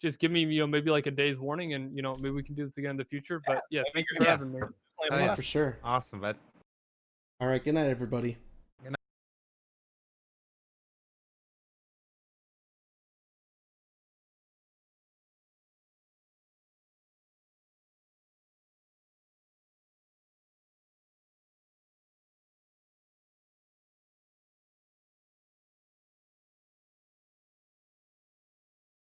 just give me maybe like a day's warning, and maybe we can do this again in the future. But yeah, thank you for having me. Yeah, for sure. Awesome, bud. All right, good night, everybody.